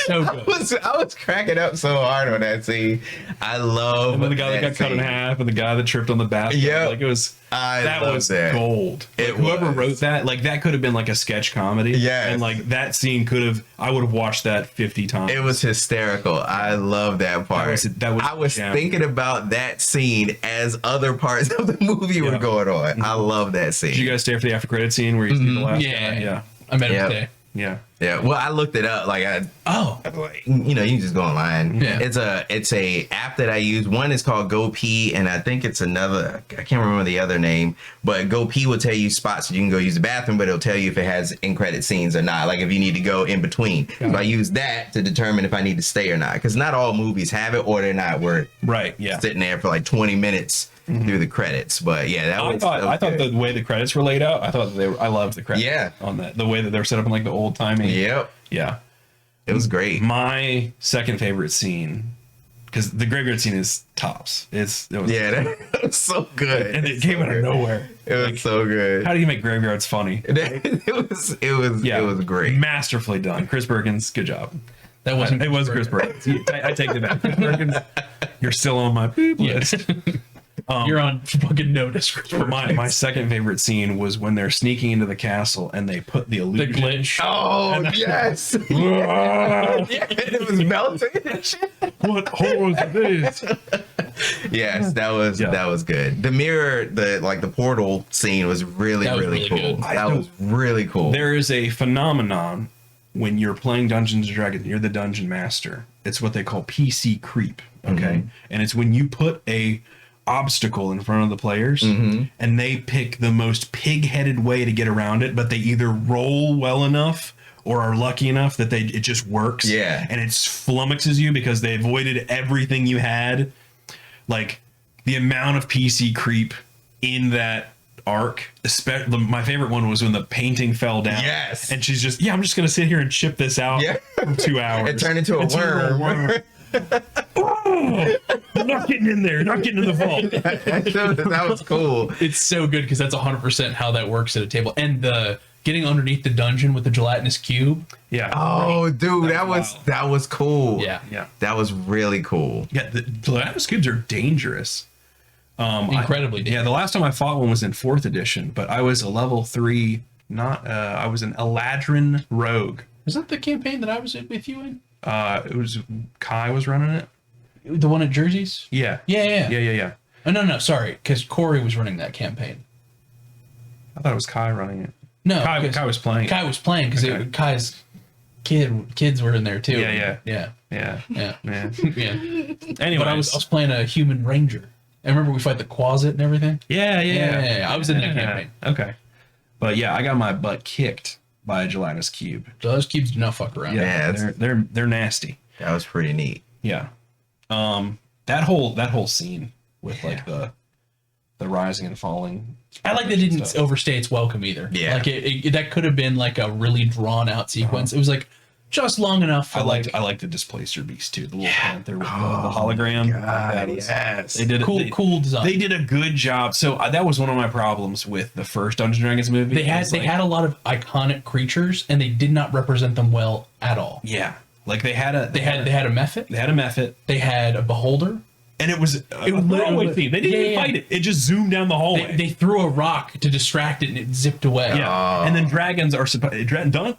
So good. I was cracking up so hard on that scene. I love. And then the guy that got cut in half, and the guy that tripped on the bathtub. Yeah, like it was. That was gold. Whoever wrote that, like that could have been like a sketch comedy. Yeah, and like that scene could have. I would have watched that 50 times. It was hysterical. I love that part. I was thinking about that scene as other parts of the movie were going on. I love that scene. Did you guys stay for the after credit scene where you see the last guy? Yeah. I met him today. Yeah. Yeah. Well, I looked it up. Like, you know, you can just go online. Yeah. It's a app that I use. One is called GoPee, and I think it's another. I can't remember the other name, but GoPee will tell you spots that you can go use the bathroom, but it'll tell you if it has in credit scenes or not. Like if you need to go in between. So I use that to determine if I need to stay or not, because not all movies have it, or they're not. We're sitting there for like 20 minutes. Through the credits, but yeah, I thought the way the credits were laid out, I loved the credits. Yeah, on that, the way that they're set up in like the old timing. Yep. Yeah, it was great. My second favorite scene, because the graveyard scene is tops. It was so good, and it came out of nowhere. It was so good. How do you make graveyards funny? It was great, masterfully done. Chris Perkins, good job. That wasn't. It was Chris Perkins. I take it back. Chris Perkins, you're still on my poop list. You're on fucking notice. But my second favorite scene was when they're sneaking into the castle and they put the illusion. The glitch. Oh, yes. Yeah, it was melting and shit. What horror is this? Yes, that was good. The mirror, the portal scene was really cool. Good. That was really cool. There is a phenomenon when you're playing Dungeons & Dragons, you're the dungeon master. It's what they call PC creep, okay? And it's when you put a obstacle in front of the players and they pick the most pig-headed way to get around it, but they either roll well enough or are lucky enough that it just works. Yeah. And it flummoxes you because they avoided everything you had. Like the amount of PC creep in that arc, my favorite one was when the painting fell down. Yes. And she's just, I'm just going to sit here and chip this out for 2 hours. It turned into a worm. Oh, I'm not getting in there. Not getting in the vault. That was cool. It's so good because that's 100% how that works at a table. And the getting underneath the dungeon with the gelatinous cube. Yeah. Oh, dude, that was cool. Yeah. Yeah. That was really cool. Yeah. The gelatinous cubes are dangerous. Incredibly dangerous. Yeah. The last time I fought one was in 4th edition, but I was a level 3. I was an Eladrin rogue. Was that the campaign that I was with you in? It was Kai was running it. The one at Jersey's? Yeah. Yeah. Oh, no, sorry, because Corey was running that campaign. I thought it was Kai running it. No, Kai was playing. Kai was playing because Okay. Kai's kids were in there too. Yeah. yeah. Yeah. Anyway, But I was playing a human ranger. I remember we fight the Quasit and everything. Yeah. I was in that campaign. Okay. But yeah, I got my butt kicked by a gelatinous cube. Those cubes do not fuck around. Yeah. They're nasty. That was pretty neat. Yeah. That whole scene with like the rising and falling. I like that it didn't overstay its welcome either. Yeah. Like it that could have been like a really drawn out sequence. It was like just long enough for I liked the Displacer Beast too, the little panther with the hologram. God, Yes. They did cool design. They did a good job. So that was one of my problems with the first Dungeons and Dragons movie. They had a lot of iconic creatures and they did not represent them well at all. Yeah. Like they had a Mephit. They had a Mephit. They had a beholder. And it was a throwaway theme. They didn't even fight it. It just zoomed down the hallway. They threw a rock to distract it and it zipped away. Yeah. And then dragons are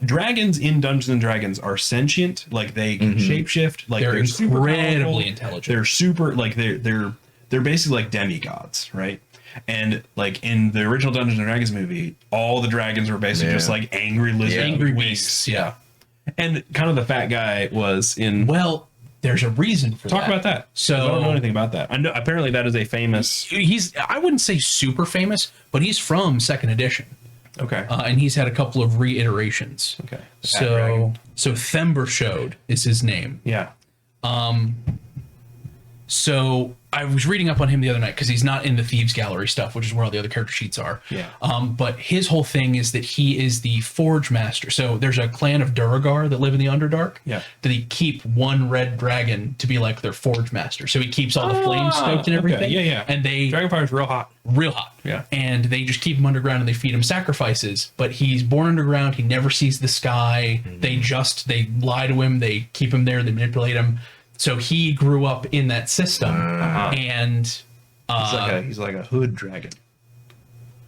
dragons in Dungeons and Dragons are sentient. Like they can shapeshift. Like They're super incredibly powerful. intelligent. They're super like they're basically like demigods, right? And like in the original Dungeons and Dragons movie, all the dragons were basically just like angry lizards, Angry with beasts. wings. Yeah. And kind of the fat guy was in. Well, there's a reason for that. Talk about that. So I don't know anything about that. I know apparently that is a famous. I wouldn't say super famous, but he's from 2nd edition. Okay. And he's had a couple of reiterations. Okay. So Thembershode is his name. Yeah. So I was reading up on him the other night because he's not in the Thieves Gallery stuff, which is where all the other character sheets are. Yeah. But his whole thing is that he is the Forge Master. So there's a clan of Duragar that live in the Underdark. Yeah. That he keep one red dragon to be like their Forge Master. So he keeps all the flames stoked and everything. Okay. Yeah. And they Dragonfire's real hot. real hot. Yeah. And they just keep him underground and they feed him sacrifices. But he's born underground. He never sees the sky. They lie to him. They keep him there. They manipulate him. So he grew up in that system. And He's like a hood dragon.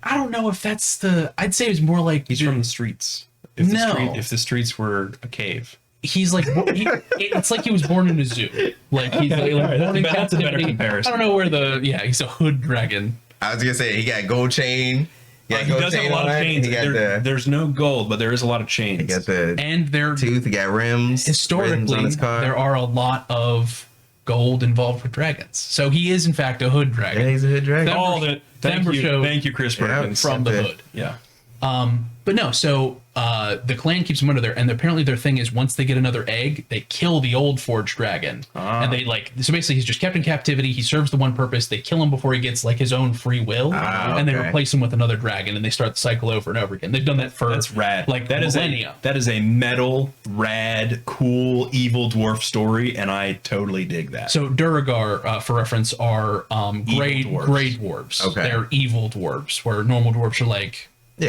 I don't know if that's I'd say it was more like He's from the streets. If the streets were a cave. He's like it's like he was born in a zoo. Like he's like born in that's a better captivity. comparison. I don't know where he's a hood dragon. I was gonna say he got gold chain. He does have a lot of chains. There's no gold, but there is a lot of chains. He got the And they're tooth. He got rims. historically on his car. there are a lot of gold involved with dragons. So he is in fact a hood dragon. Yeah, he's a hood dragon. Called it. Thank you, Chris Perkins. From the hood. Yeah. But no, so the clan keeps him under there, and apparently their thing is once they get another egg, they kill the old forged dragon, and they so basically he's just kept in captivity. He serves the one purpose. They kill him before he gets like his own free will, and they replace him with another dragon, and they start the cycle over and over again. They've done that for That's rad. like that millennia. Is a metal, rad, cool, evil dwarf story, and I totally dig that. So Duragar, for reference, are gray dwarves. Okay. They're evil dwarves, where normal dwarves are like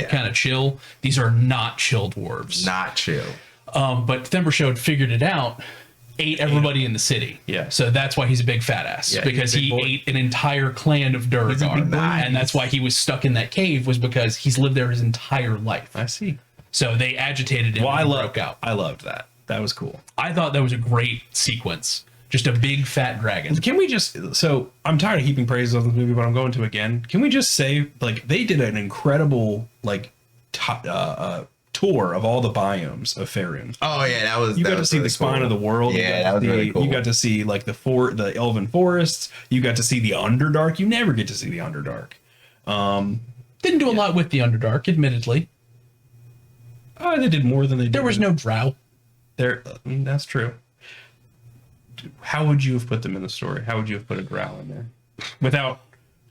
kind of chill. These are not chill dwarves. Not chill. But Thembershode figured it out, ate everybody in the city. Yeah. So that's why he's a big fat ass. Yeah, because he's a big he boy. ate an entire clan of Duragar. And that's why he was stuck in that cave, was because he's lived there his entire life. I see. So they agitated him and he broke out. I loved that. That was cool. I thought that was a great sequence. Just a big fat dragon. Can we just, so I'm tired of heaping praises on this movie, but I'm going to again. Can we just say, like, they did an incredible, like, tour of all the biomes of Faerun. Oh yeah, that was. You that got to was see really the spine cool. of the world. Yeah, that was really cool. You got to see like the elven forests. You got to see the Underdark. You never get to see the Underdark. Didn't do a lot with the Underdark, admittedly. They did more than they did. There was no drow. That's true. How would you have put them in the story? How would you have put a drow in there without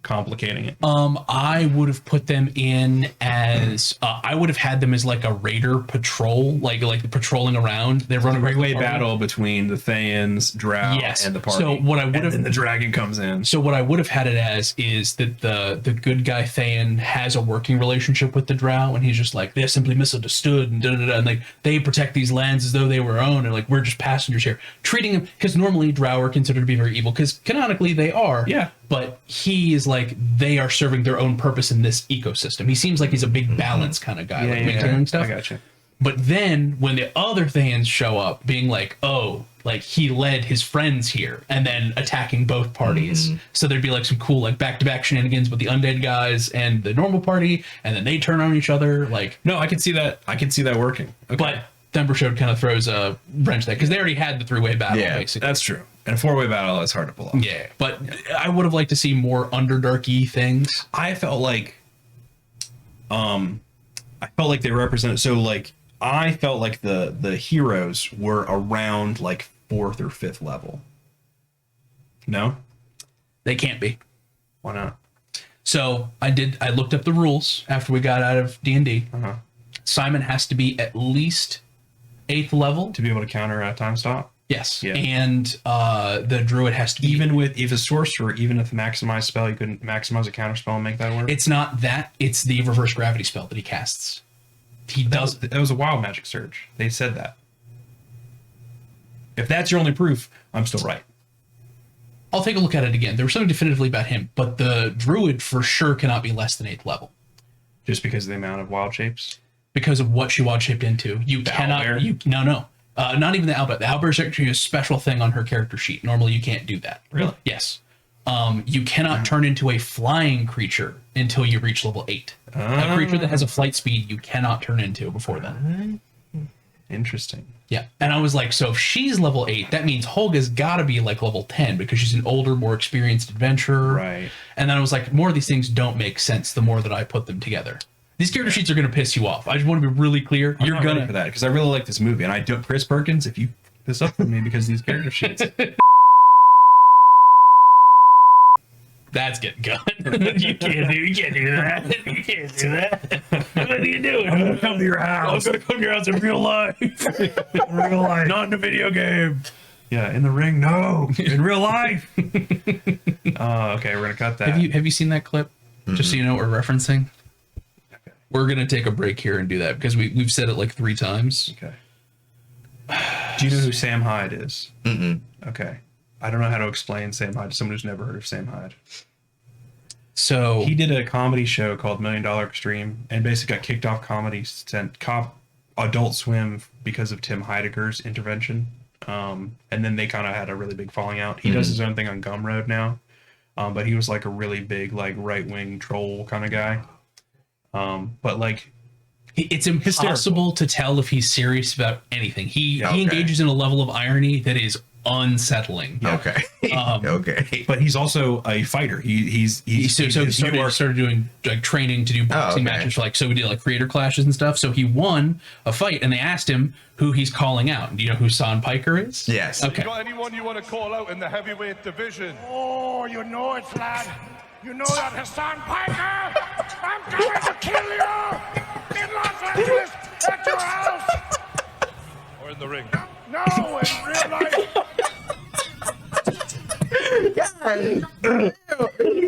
complicating it? I would have put them in as I would have had them as like a raider patrol, like patrolling around. They're running a three-way battle between the Thayans, Drow, and the party. So what I would have, and then the dragon comes in. So what I would have had it as is that the good guy Thayan has a working relationship with the Drow, and he's just like, they're simply misunderstood, and and like they protect these lands as though they were own, and like we're just passengers here, treating them because normally Drow are considered to be very evil because canonically they are. Yeah. But he is like they are serving their own purpose in this ecosystem. He seems like he's a big balance kind of guy, maintaining stuff. I gotcha. But then when the other Thayans show up, being like, oh, like he led his friends here, and then attacking both parties. So there'd be like some cool like back-to-back shenanigans with the undead guys and the normal party, and then they turn on each other. Like, no, I can see that. I can see that working. Okay. But Thember Showed kind of throws a wrench there because they already had the three-way battle. Yeah, basically. that's true. And a four-way battle is hard to pull off. Yeah, but I would have liked to see more Underdark-y things. I felt like they represented. So like I felt like the heroes were around like 4th or 5th level. No, They can't be. why not? So I looked up the rules after we got out of D&D. Simon has to be at least 8th level To be able to counter a time stop. Yes. Yeah. And the druid has to be If a sorcerer, even if a maximized spell, you couldn't maximize a counter spell and make that work. It's not that, it's the reverse gravity spell that he casts. He does. That was a wild magic surge. They said that. If that's your only proof, I'm still right. I'll take a look at it again. There was something definitively about him, but the druid for sure cannot be less than 8th level. Just because of the amount of wild shapes? Because of what she wild shaped into. You cannot. No. Not even the owlbear. The owlbear is actually a special thing on her character sheet. Normally, you can't do that. Really? Yes. You cannot turn into a flying creature until you reach level 8. A creature that has a flight speed you cannot turn into before then. Interesting. Yeah. And I was like, so if she's level 8, that means Holga's got to be like level 10 because she's an older, more experienced adventurer. Right. And then I was like, more of these things don't make sense the more that I put them together. These character sheets are going to piss you off. I just want to be really clear. You're going to for that because I really like this movie, and I do. Chris Perkins, if you this up with me because of these character sheets. That's getting gun. You can't do that. You can't do that. What are you doing? I'm gonna come to your house. I'm gonna come to your house in real life. In real life, not in a video game. Yeah, in the ring, no. In real life. Okay, we're gonna cut that. Have you seen that clip? Just so you know what we're referencing. Okay. We're gonna take a break here and do that because we've said it like 3 times. Okay. Do you know who Sam Hyde is? Okay. I don't know how to explain Sam Hyde to someone who's never heard of Sam Hyde. So he did a comedy show called $1 Million Extreme and basically got kicked off Adult Swim because of Tim Heidegger's intervention. And then they kind of had a really big falling out. He does his own thing on Gumroad now. But he was like a really big, like right-wing troll kind of guy. But like, it's impossible to tell if he's serious about anything. He engages in a level of irony that is unsettling. Okay. Okay. But he's also a fighter. He started doing like training to do boxing matches for so we did like creator clashes and stuff. So he won a fight and they asked him who he's calling out. Do you know who San Piker is? Yes. Okay. You got anyone you want to call out in the heavyweight division? Oh, you know it, lad. You know that Hassan Piker. I'm coming to kill you in Los Angeles at your house. Or in the ring? No, in real life.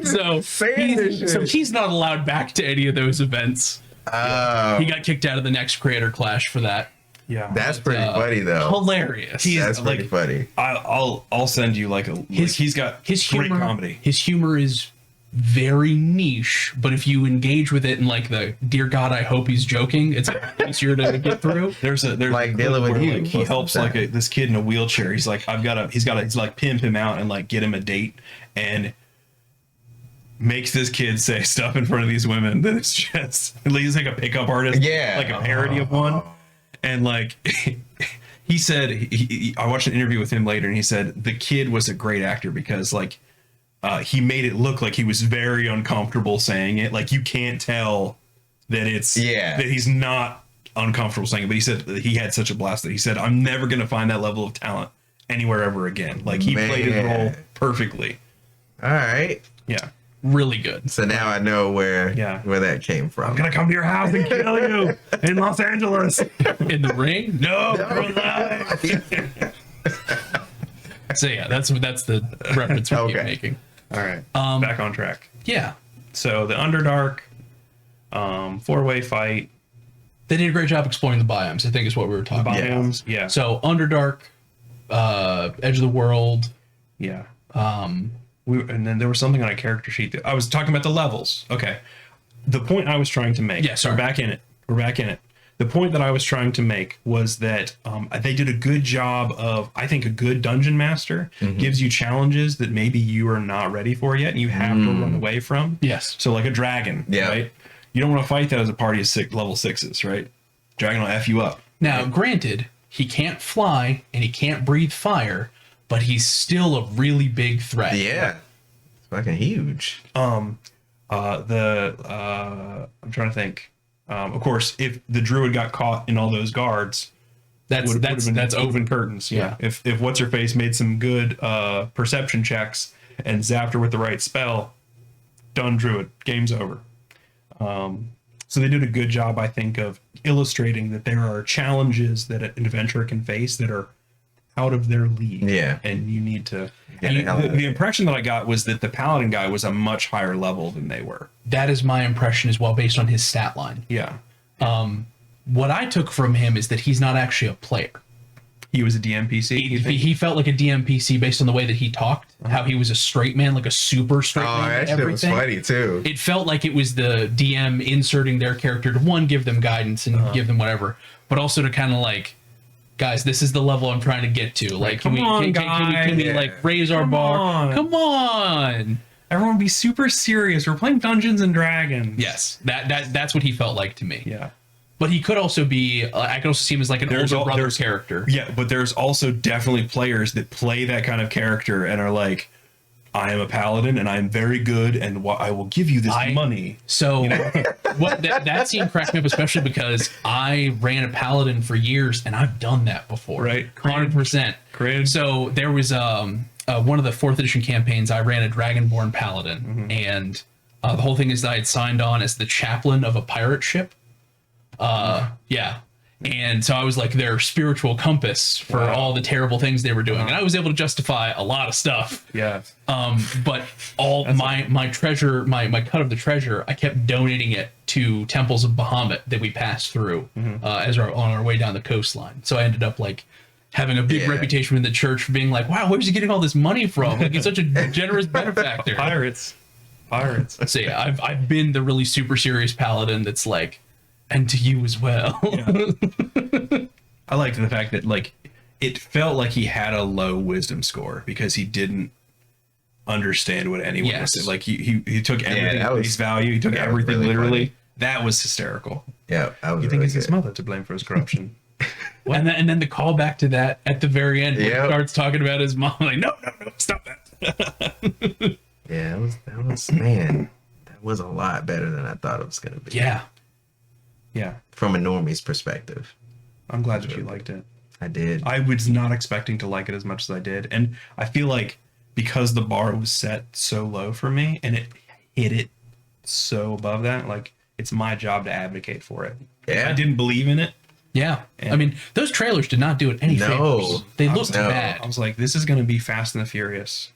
So he's not allowed back to any of those events. He got kicked out of the next creator clash for that. Yeah, that's pretty funny though. Hilarious. That's pretty funny. I'll send you he's got his great humor, comedy. His humor is very niche, but if you engage with it in like the dear God, I hope he's joking, it's easier to get through. There's like dealing with you. He helps this kid in a wheelchair. He's like, he's like pimp him out and like get him a date and makes this kid say stuff in front of these women that it's just he's like a pickup artist, like a parody of one. And like he said, I watched an interview with him later, and he said the kid was a great actor because like he made it look like he was very uncomfortable saying it. Like you can't tell that that he's not uncomfortable saying it. But he said that he had such a blast that he said, I'm never gonna find that level of talent anywhere ever again. Like he played his role perfectly. All right. Yeah. really good. So now I know where Yeah. where that came from. I'm gonna come to your house and kill you in Los Angeles. In the ring? No, for life. So yeah, that's the reference we keep Okay. making. All right, back on track. Yeah. So the Underdark, 4-way fight, They did a great job exploring the biomes, I think is what we were talking about. biomes. Yeah. So Underdark, Edge of the World. Yeah. And then there was something on a character sheet that I was talking about the levels. Okay. The point I was trying to make. Yeah, sorry. We're back in it. We're back in it. The point that I was trying to make was that they did a good job of, I think a good dungeon master gives you challenges that maybe you are not ready for yet and you have to run away from. Yes. So like a dragon, Yeah. right? You don't want to fight that as a party of level 6s, right? Dragon will F you up. Now, granted, he can't fly and he can't breathe fire, but he's still a really big threat. Yeah. It's fucking huge. I'm trying to think. Of course, if the druid got caught in all those guards, That's that's open. open curtains. Yeah. If what's her face made some good perception checks and zapped her with the right spell, done druid, game's over. So they did a good job, I think, of illustrating that there are challenges that an adventurer can face that are out of their league. Yeah. And you need to. Get the hell out of The there. impression that I got was that the paladin guy was a much higher level than they were. That is my impression as well, based on his stat line. Yeah. What I took from him is that he's not actually a player. He was a DMPC. you think? He felt like a DMPC based on the way that he talked, how he was a straight man, like a super straight Oh, man. that shit was funny too. It felt like it was the DM inserting their character to one, give them guidance and give them whatever, but also to kind of like, guys, this is the level I'm trying to get to. Like, come on, can we guys. like raise our Come bar? on. Come on. Everyone be super serious. We're playing Dungeons and Dragons. Yes, that's what he felt like to me. Yeah. But he could also be. I could also see him as like an older brother there's- character. Yeah, but there's also definitely players that play that kind of character and are like, I am a paladin and I'm very good and I will give you this money. So what that scene cracked me up, especially because I ran a paladin for years and I've done that before. Right. 100%. Cringe. So there was one of the 4th edition campaigns, I ran a dragonborn paladin, and the whole thing is that I had signed on as the chaplain of a pirate ship. Yeah. And so I was like their spiritual compass for all the terrible things they were doing. And I was able to justify a lot of stuff. Yeah. But all my treasure, my cut of the treasure, I kept donating it to temples of Bahamut that we passed through on our way down the coastline. So I ended up like having a big reputation in the church for being like, wow, where's he getting all this money from? Like, he's such a generous benefactor. Pirates. So yeah, I've been the really super serious paladin that's like, and to you as well. I liked the fact that like it felt like he had a low wisdom score because he didn't understand what anyone was saying. Like he took everything at face value. He took everything really literally. funny. That was hysterical. Yeah, I was You think really it's his good. mother to blame for his corruption? And then the callback to that at the very end, when he Yep. starts talking about his mom. Like, no, stop that. Yeah, that was man, that was a lot better than I thought it was gonna be. Yeah. Yeah. From a normie's perspective. I'm glad that you liked it. I did. I was not expecting to like it as much as I did. And I feel like because the bar was set so low for me and it hit it so above that, like it's my job to advocate for it. If Yeah. I didn't believe in it. Yeah. I mean, those trailers did not do it any No. favors. They looked No. bad. I was like, this is going to be Fast and the Furious.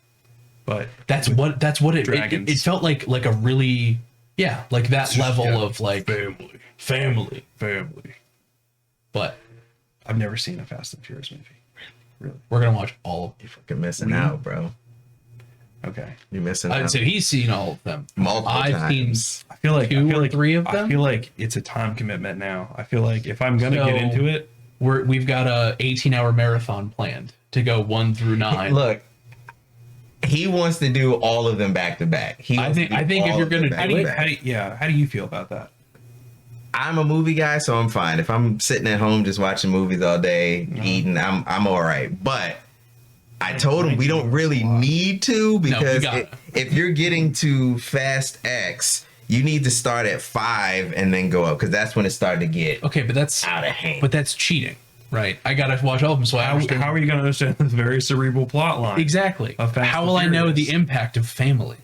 But That's what it Dragons. it felt like a really, yeah, like that level of like family. But I've never seen a Fast and Furious movie. Really? we're going to watch all of them. You're fucking missing out, bro. Okay. You're missing out. So he's seen all of them. Multiple I've times. seen I feel like Two or three of I them? feel like it's a time commitment now. I feel like if I'm gonna So- get into it, we've got a 18-hour marathon planned to go 1 through 9. Look, he wants to do all of them back to back. I think if you're gonna how do you feel about that? I'm a movie guy, so I'm fine. If I'm sitting at home just watching movies all day, eating, I'm all right. But I told him we don't really need to because got it. if you're getting to Fast X, you need to start at 5 and then go up because that's when it started to get Okay, but that's out of hand. but that's cheating, right? I got to watch all of them so I understand. How are you gonna understand this very cerebral plot line? Exactly. Of Fast How and will I know Furious. the impact of family?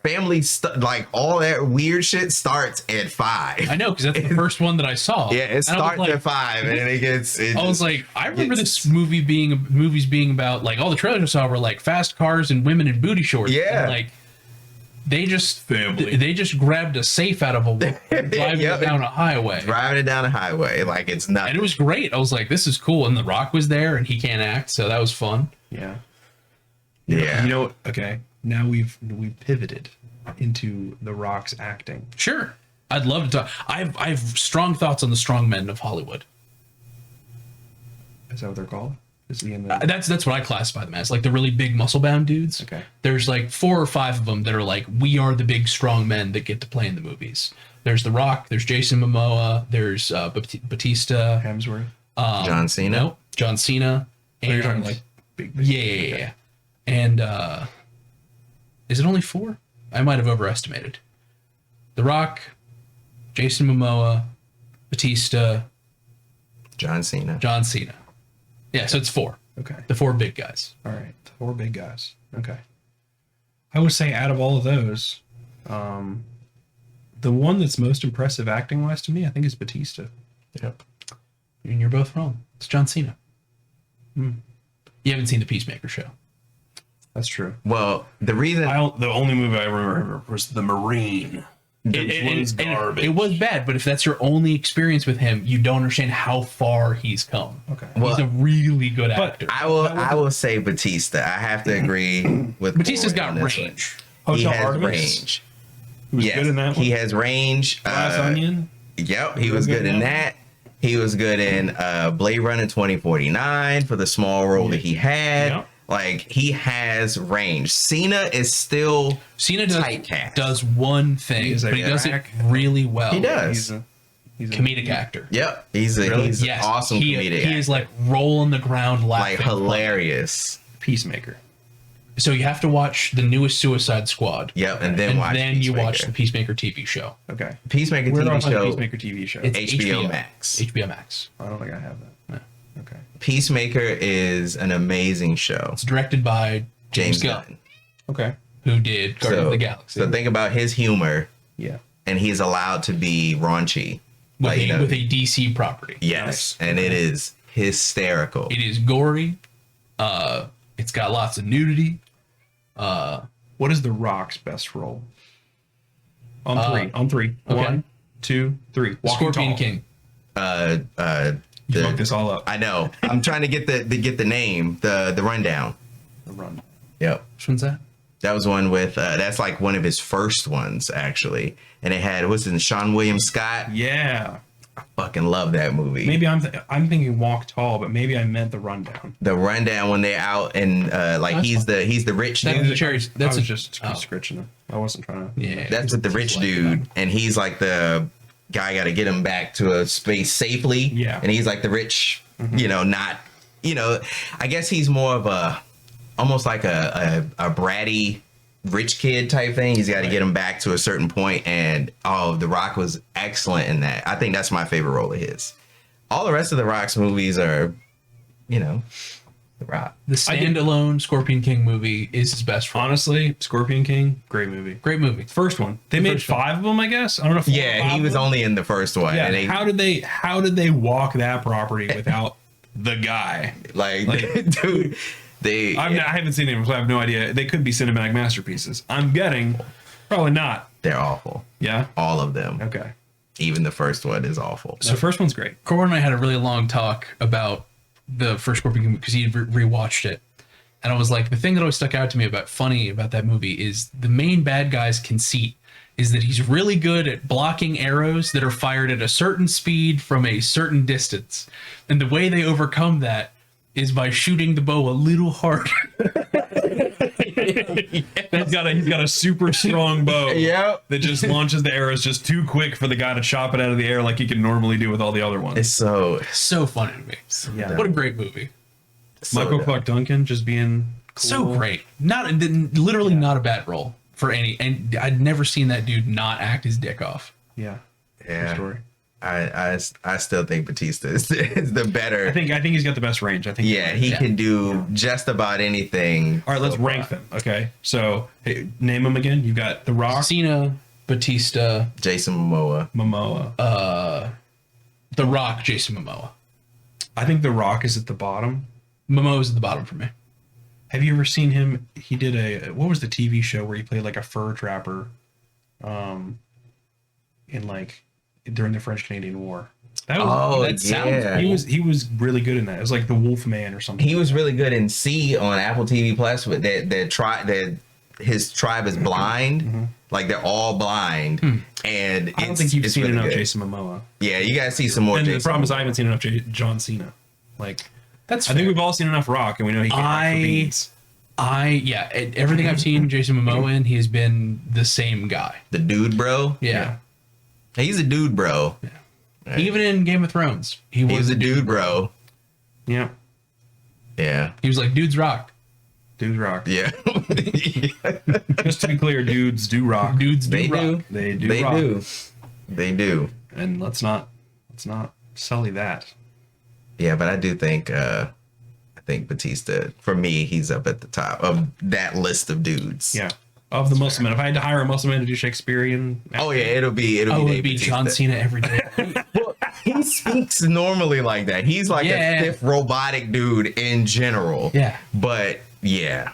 family like all that weird shit starts at 5. I know, because that's the first one that I saw. Yeah, it starts at 5, and it gets. I was like, I remember this movies being about, like, all the trailers I saw were like fast cars and women in booty shorts. Yeah. And, like, they just grabbed a safe out of a wall, driving it down a highway. Driving it down a highway like it's nothing. And it was great. I was like, this is cool. And The Rock was there, and he can't act, so that was fun. Yeah. Yeah. You know, okay. Now we've pivoted into The Rock's acting. Sure. I'd love to talk. I've strong thoughts on the strongmen of Hollywood. Is that what they're called? Is he in the... That's what I classify them as, like the really big muscle bound dudes. Okay. There's like 4 or 5 of them that are like, we are the big strong men that get to play in the movies. There's The Rock, there's Jason Momoa, there's Batista, Hemsworth? John Cena. Nope, John Cena. So you're talking like big. Yeah. And is it only 4? I might have overestimated. The Rock, Jason Momoa, Batista, John Cena. John Cena. Yeah, so it's 4. Okay. The 4 big guys. All right. 4 big guys. Okay. I would say out of all of those, the one that's most impressive acting wise to me, I think, is Batista. Yep. And you're both wrong. It's John Cena. You haven't seen the Peacemaker show. That's true. Well, the reason The only movie I remember was The Marine. It was garbage. It was bad, but if that's your only experience with him, you don't understand how far he's come. Okay. He's a really good actor. I will say Batista. I have to agree with Batista's Corey got on this range. one. He Hotel has Artemis? range. He was Yes, good in that one. he has range. Glass Onion. Yep, he was good in that. He was good in Blade Runner 2049 for the small role that he had. Yep. Like, he has range. Cena is still Cena typecast. does one thing, He's a but he does it crack. really well. He does. He's a Comedic actor. Yep, he's an awesome comedic. He is like rolling the ground laughing. like hilarious. Peacemaker. So you have to watch the newest Suicide Squad. Yep, and then watch you watch Peacemaker. the Peacemaker TV show. Okay. Peacemaker Where do I TV find the show. Peacemaker TV show? It's HBO Max. HBO Max. I don't think I have that. Okay. Peacemaker is an amazing show. It's directed by James Gunn, Okay. who did Guardians of the Galaxy. So think about his humor, Yeah. and he's allowed to be raunchy. with, Like, with a DC property. yes, and it is hysterical. It is gory. It's got lots of nudity. What is The Rock's best role? On 3. On 3. okay. 1, 2, 3. Walking Scorpion Tall. King. You fucked this all up. I know. I'm trying to get the name, the rundown. The Run. Yep. Which one's that? That was one with that's like one of his first ones actually, and it had what's it, Sean William Scott. Yeah. Fucking love that movie. Maybe I'm thinking Walk Tall, but maybe I meant The Rundown. The rundown when they're out and like That's he's the rich That's dude. the cherries. I That's was a, just scritching it. I wasn't trying to. yeah. That's with the rich dude, and he's like the guy got to get him back to a space safely. Yeah. And he's like the rich, not, I guess he's more of a, almost like a bratty rich kid type thing. He's got to get him back to a certain point, and The Rock was excellent in that. I think that's my favorite role of his. All the rest of The Rock's movies are, The Rock. The standalone Scorpion King movie is his best role. Honestly, Scorpion King, great movie. Great movie. First one. They made first one. 5 of them, I guess. I don't know. If Yeah, he was only in the first one. Yeah. And they, How did they walk that property without the guy? like dude, they. I haven't seen it, so I have no idea. They could be cinematic masterpieces. I'm getting probably not. They're awful. Yeah. All of them. Okay. Even the first one is awful. So the first one's great. Corbin and I had a really long talk about the first Scorpion King because he had rewatched it. And I was like, the thing that always stuck out to me about that movie is the main bad guy's conceit is that he's really good at blocking arrows that are fired at a certain speed from a certain distance. And the way they overcome that is by shooting the bow a little harder. He's got a super strong bow. Yep. That just launches the arrows just too quick for the guy to chop it out of the air like he can normally do with all the other ones. It's so So funny to me. Yeah. What a great movie. Michael dumb. Clark Duncan just being cool. So great. Literally not a bad role for any. And I'd never seen that dude not act his dick off. Yeah. Yeah. Story. I still think Batista is the better. I think he's got the best range. I think. Yeah, he can do just about anything. All right, let's rank them. Okay, so hey, name them again. You've got The Rock, Cena, Batista, Jason Momoa. The Rock, Jason Momoa. I think The Rock is at the bottom. Momoa's at the bottom for me. Have you ever seen him? He did what was the TV show where he played like a fur trapper, in like during the French Canadian War. He was really good in that. It was like the Wolf Man or something. He was really good in C on Apple TV Plus. With that his tribe is blind. Like they're all blind, and I don't think you've seen really enough good. Jason Momoa. Yeah, you gotta see some more. And Jason the problem is Momoa. I haven't seen enough John Cena. Like I I think we've all seen enough Rock, and we know he can rock for beans. Everything I've seen Jason Momoa in, he's been the same guy. The dude, bro. Yeah. He's a dude, bro. Yeah. Right. Even in Game of Thrones, he was a dude, bro. Yeah, Yeah. He was like, dudes rock. dudes rock. Yeah. Just to be clear, dudes do rock. Dudes do They rock. do. They do They rock. do. They do. And let's not sully that. Yeah, but I do think I think Batista, for me, he's up at the top of that list of dudes. Yeah. Of the muscle man. If I had to hire a muscle man to do Shakespearean, Oh yeah, it'll be Oh, it Dave would be Bautista. John Cena every day. Well, he speaks normally like that. He's like a stiff robotic dude in general. Yeah. But yeah.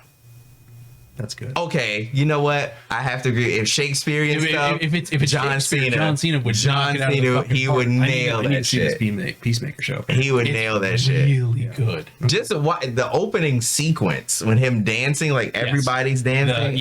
that's good. Okay, you know what? I have to agree. If Shakespearean stuff, if it's John Shakespeare, Cena, John Cena would knock it out of the fucking he park. would I nail need that to see shit. this Peacemaker show. He would It's nail that shit. Really good. Just the opening sequence when him dancing, like everybody's dancing.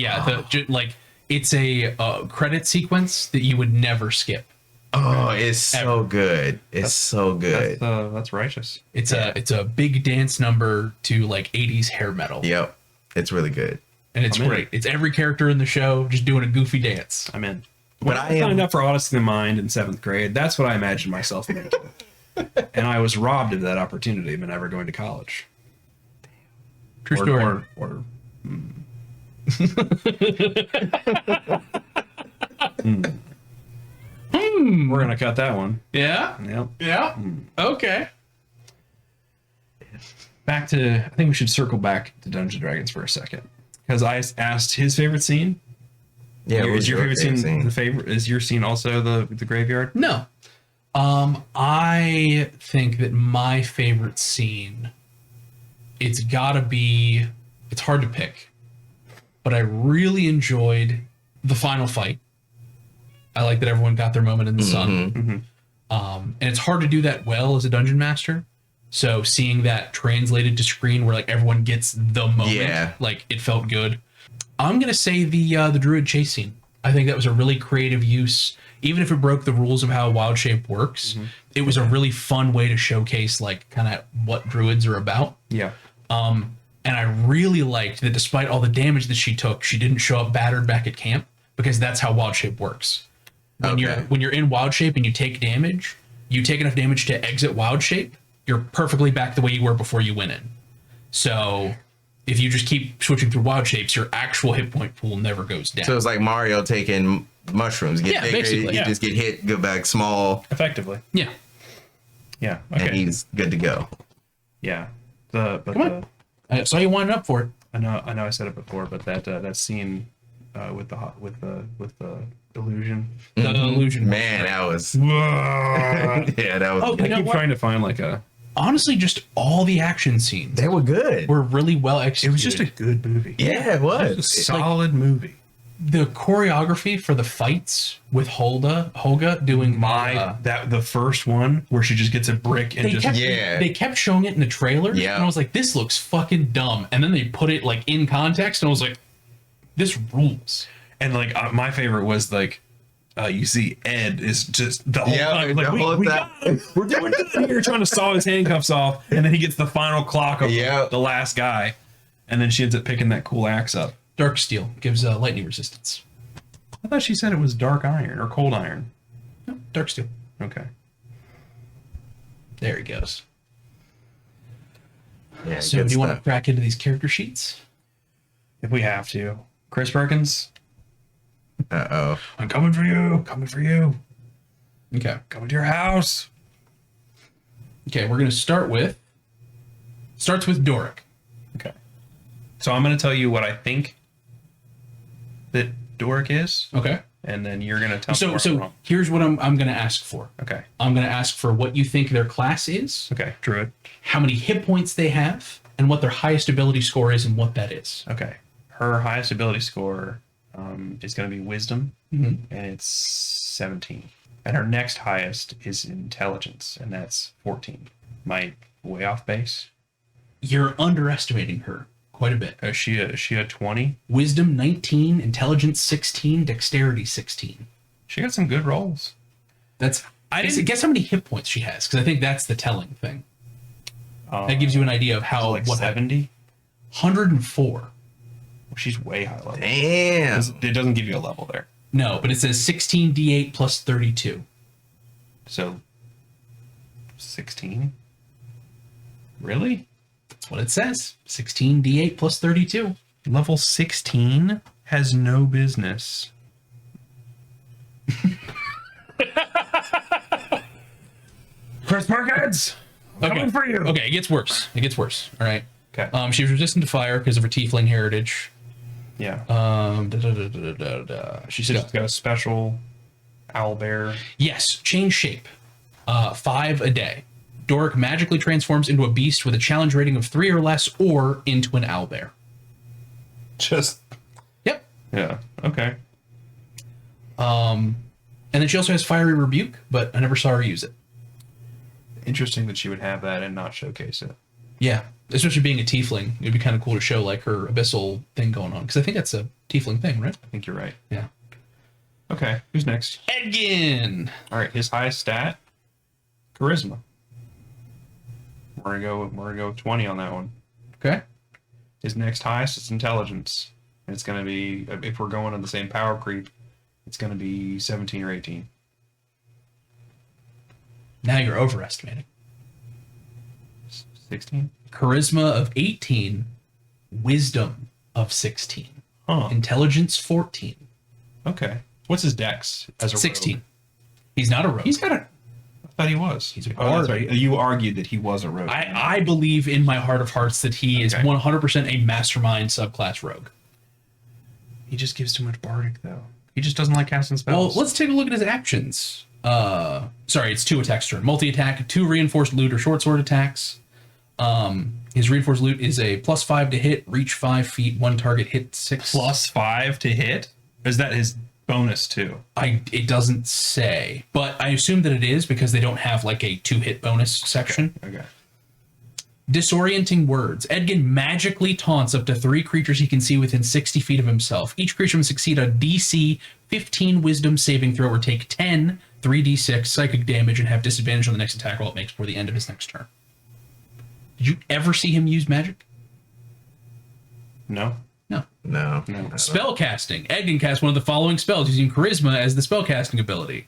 It's a credit sequence that you would never skip. Oh, it's so good. It's so good. That's righteous. It's a big dance number to like 80s hair metal. Yep, it's really good. And it's I'm in. great. It's every character in the show just doing a goofy dance. I'm in. But When I I signed am- up for Odyssey of the Mind in 7th grade, that's what I imagined myself making. And I was robbed of that opportunity of never going to college. True story. We're gonna cut that one. Yeah? Yep. Yeah? Okay. Back to, I think we should circle back to Dungeons and Dragons for a second, because I asked his favorite scene. Yeah, Is your favorite scene the favorite? Is your scene also the graveyard? No. I think that my favorite scene, it's gotta be, it's hard to pick, but I really enjoyed the final fight. I like that everyone got their moment in the sun. And it's hard to do that well as a dungeon master. So seeing that translated to screen where like everyone gets the moment, like it felt good. I'm gonna say the druid chase scene. I think that was a really creative use, even if it broke the rules of how Wild Shape works. It was a really fun way to showcase like kind of what druids are about. Yeah. And I really liked that despite all the damage that she took, she didn't show up battered back at camp, because that's how Wild Shape works. When you're in Wild Shape and you take damage, you take enough damage to exit Wild Shape, you're perfectly back the way you were before you went in. So if you just keep switching through Wild Shapes, your actual hit point pool never goes down. So it's like Mario taking mushrooms. Get bigger, basically. you just get hit, go back small, Effectively. Yeah. Yeah. Okay. and he's good to go. Yeah. Come on. I saw you winding up for it. I know I said it before, but that scene with the illusion. The illusion. Man, that was I yeah, that was. Oh, good. you know keep what? trying to find like a. Honestly, just all the action scenes They were good. were really well executed. It was just a good movie. Yeah, it was. It was a solid movie. The choreography for the fights with Holga doing The first one where she just gets a brick and they kept showing it in the trailers, Yeah. and I was like, this looks fucking dumb. And then they put it like in context, and I was like, this rules. and like my favorite was like you see Ed is just the whole time like the whole we time. got him. We're doing good here, trying to saw his handcuffs off, and then he gets the final clock of Yep. the last guy, and then she ends up picking that cool axe up. Dark Steel gives lightning resistance. I thought she said it was dark iron or cold iron. No, Dark Steel. Okay. There he goes. Yeah, So good do you want to stuff. crack into these character sheets? If we have to. Chris Perkins, Uh-oh. I'm coming for you. Coming for you. Okay. Coming to your house. Okay, we're gonna starts with Doric. Okay. So I'm going to tell you what I think that Doric is, Okay. and then you're going to tell me where I'm So wrong. here's what I'm gonna ask for. Okay. I'm gonna ask for what you think their class is, Okay. Druid. how many hit points they have, and what their highest ability score is and what that is. Okay. Her highest ability score is going to be Wisdom, Mhm. and it's 17. And her next highest is Intelligence, and that's 14. Am I way off base? You're underestimating her quite a bit. Is she a 20? Wisdom 19, intelligence 16, dexterity 16. She got some good rolls. That's I didn't guess how many hit points she has, because I think that's the telling thing. Uh, That gives you an idea of how like what 70. 104. Well, she's way high level. Damn. It doesn't give you a level there. No, but it says 16d8 plus 32. So 16? Really? That's what it says. 16d8 plus 32. Level 16 has no business. Chris Perkins! Coming for you! Okay, it gets worse. It gets worse. All right. Okay. She was resistant to fire because of her tiefling heritage. Yeah. She's She's got a special owlbear. yes, change shape. 5 a day. Doric magically transforms into a beast with a challenge rating of 3 or less, or into an owlbear. Just. Yep. Yeah. Okay. And then she also has fiery rebuke, but I never saw her use it. Interesting that she would have that and not showcase it. Yeah, especially being a tiefling, it'd be kind of cool to show like her abyssal thing going on, because I think that's a tiefling thing, right? I think you're right. Yeah. Okay. Who's next? Edgin. All right. His highest stat, charisma. We're gonna go 20 on that one. Okay. His next highest is intelligence. And it's gonna be, if we're going on the same power creep, it's gonna be 17 or 18. Now you're overestimating. 16. Charisma of 18, wisdom of 16, Huh. intelligence 14, Okay. What's his dex as a 16. rogue? He's not a rogue. He's got a. I thought he was. He's a Oh, that's bard. right. You argued that he was a rogue. I believe in my heart of hearts that he is Okay. 100% a mastermind subclass rogue. He just gives too much bardic though. He just doesn't like casting Well, spells. let's take a look at his actions. Sorry, it's 2 attacks turn. Multi-attack, 2 reinforced loot or short sword attacks. His reinforced loot is a +5 to hit, reach 5 feet, 1 target, hit 6. +5 to hit. Is that his bonus too? It doesn't say, but I assume that it is because they don't have like a 2-hit bonus section. Okay. Disorienting words. Edgin magically taunts up to 3 creatures he can see within 60 feet of himself. Each creature must succeed a DC 15 Wisdom saving throw or take 10 3d6 psychic damage and have disadvantage on the next attack roll it makes before the end of his next turn. Did you ever see him use magic? No. No. No. Spellcasting. Edgin casts one of the following spells using Charisma as the spellcasting ability.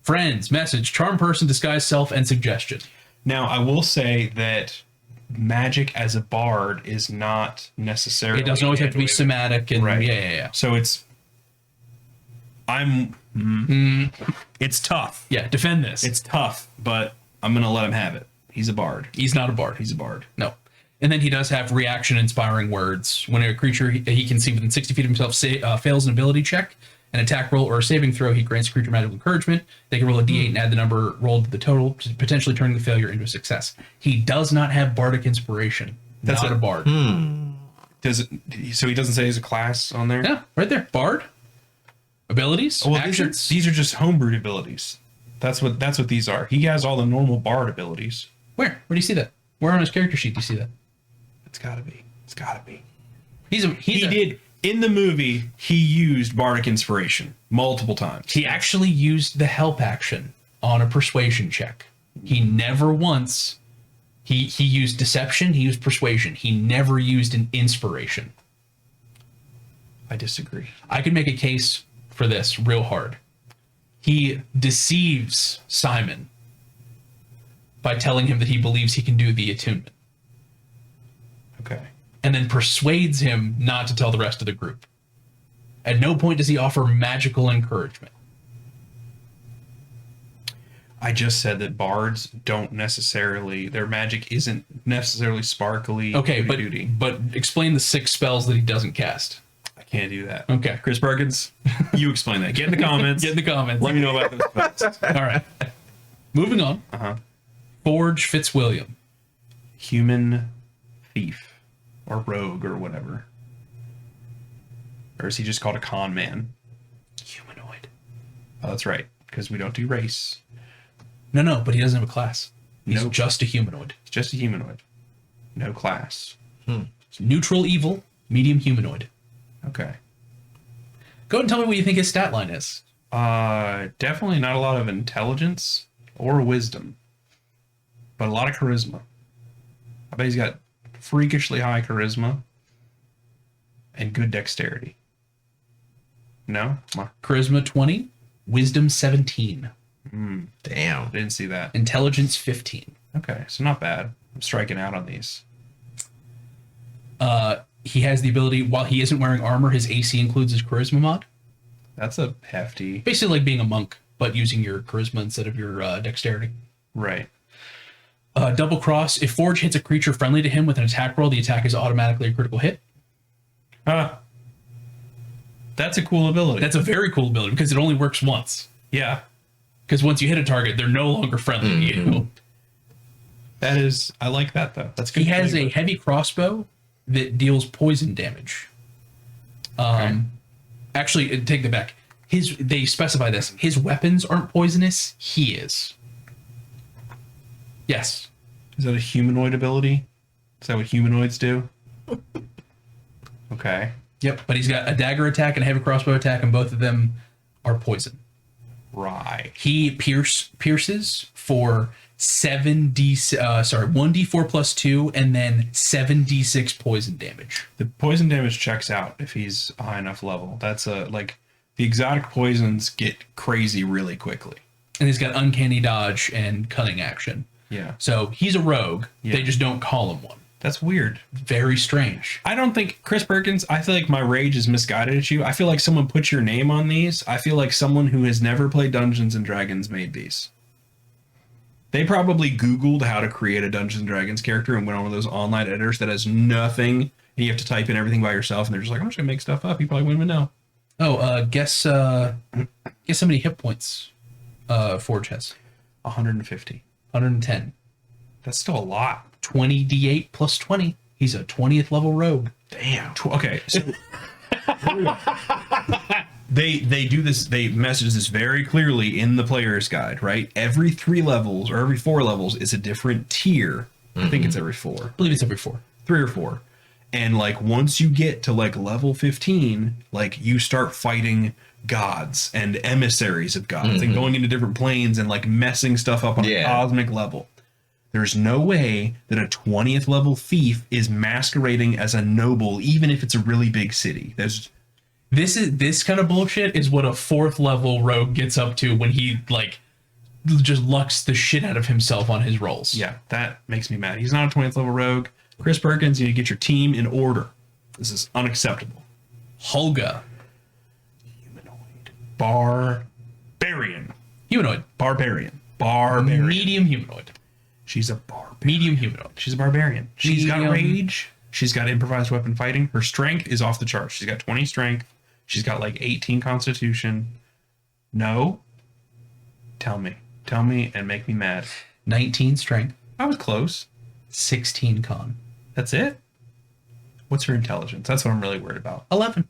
Friends, Message, Charm Person, Disguise Self, and Suggestion. Now I will say that magic as a bard is not necessarily. It doesn't always have to be handled. somatic and Right. yeah. So it's. It's tough. Yeah, defend this. It's tough, but I'm gonna let him have it. He's a bard. He's not a bard. He's a bard. No. And then he does have reaction inspiring words. When a creature he can see within 60 feet of himself fails an ability check, an attack roll, or a saving throw, he grants a creature magical encouragement. They can roll a d8 and add the number rolled to the total, potentially turning the failure into a success. He does not have bardic inspiration. That's not a bard. Does it? So he doesn't say he's a class on there. Yeah, right there. Bard. Abilities. Well, actions. these are just homebrewed abilities. That's what these are. He has all the normal bard abilities. Where do you see that? Where on his character sheet do you see that? It's gotta be. It's gotta be. He did in the movie. He used bardic inspiration multiple times. He actually used the help action on a persuasion check. He never once. He used deception. He used persuasion. He never used an inspiration. I disagree. I could make a case for this real hard. He deceives Simon by telling him that he believes he can do the attunement, Okay. and then persuades him not to tell the rest of the group. At no point does he offer magical encouragement. I just said that bards don't necessarily, their magic isn't necessarily sparkly. Okay, duty. but explain the 6 spells that he doesn't cast. I can't do that. Okay. Chris Perkins, you explain that. Get in the comments. Get in the comments. Let me know about this spells. All right. Moving on. Forge Fitzwilliam. Human thief or rogue or whatever. Or is he just called a con man? Humanoid. Oh, that's right, because we don't do race. No, but he doesn't have a class. He's Nope. just a humanoid. It's just a humanoid. No class. Neutral evil, medium humanoid. Okay. Go ahead and tell me what you think his stat line is. Definitely not a lot of intelligence or wisdom, but a lot of charisma. I bet he's got freakishly high charisma and good dexterity. No? Come on. Charisma 20, wisdom 17, Damn. I didn't see that. intelligence 15. Okay, so not bad. I'm striking out on these. He has the ability, while he isn't wearing armor, his AC includes his charisma mod. That's a hefty. Basically like being a monk, but using your charisma instead of your dexterity. Right. Double cross. If Forge hits a creature friendly to him with an attack roll, the attack is automatically a critical hit. That's a cool ability. That's a very cool ability because it only works once. yeah. Because once you hit a target, they're no longer friendly to you. That is, I like that though. That's good. He has a heavy crossbow that deals poison damage. Actually, take that back. They specify this. His weapons aren't poisonous. He is. Yes. Is that a humanoid ability? Is that what humanoids do? Okay. Yep. But he's got a dagger attack and a heavy crossbow attack, and both of them are poison. Right. He pierces for 1d4 plus 2, and then 7d6 poison damage. The poison damage checks out if he's a high enough level. That's the exotic poisons get crazy really quickly. And he's got uncanny dodge and cunning action. Yeah. So he's a rogue. Yeah. They just don't call him one. That's weird. Very strange. I don't think Chris Perkins, I feel like my rage is misguided at you. I feel like someone put your name on these. I feel like someone who has never played Dungeons and Dragons made these. They probably Googled how to create a Dungeons and Dragons character and went on one of those online editors that has nothing, and you have to type in everything by yourself, and they're just like, I'm just gonna make stuff up. You probably wouldn't even know. Oh, guess how many hit points Forge has? 150. 110. That's still a lot. 20d8 plus 20. He's a 20th level rogue. Damn. Okay, so they do this. They message this very clearly in the player's guide, right? Every 3 levels or every 4 levels is a different tier. I think it's every 4, I believe it's every 4. 3 or 4, and like once you get to like level 15, like you start fighting gods and emissaries of gods and going into different planes and like messing stuff up on a cosmic level. There's no way that a 20th level thief is masquerading as a noble, even if it's a really big city. This kind of bullshit is what a 4th level rogue gets up to when he like just lucks the shit out of himself on his rolls. Yeah, that makes me mad. He's not a 20th level rogue. Chris Perkins, you need to get your team in order. This is unacceptable. Holga. Humanoid. Barbarian. Humanoid. Barbarian. Medium humanoid. She's a barbarian. Medium humanoid. She's a barbarian. She's got Medium. rage. She's got improvised weapon fighting. Her strength is off the charts. She's got 20 strength. She's got like 18 constitution. No. Tell me and make me mad. 19 strength. I was close. 16 con. That's it? What's her intelligence? That's what I'm really worried about. 11.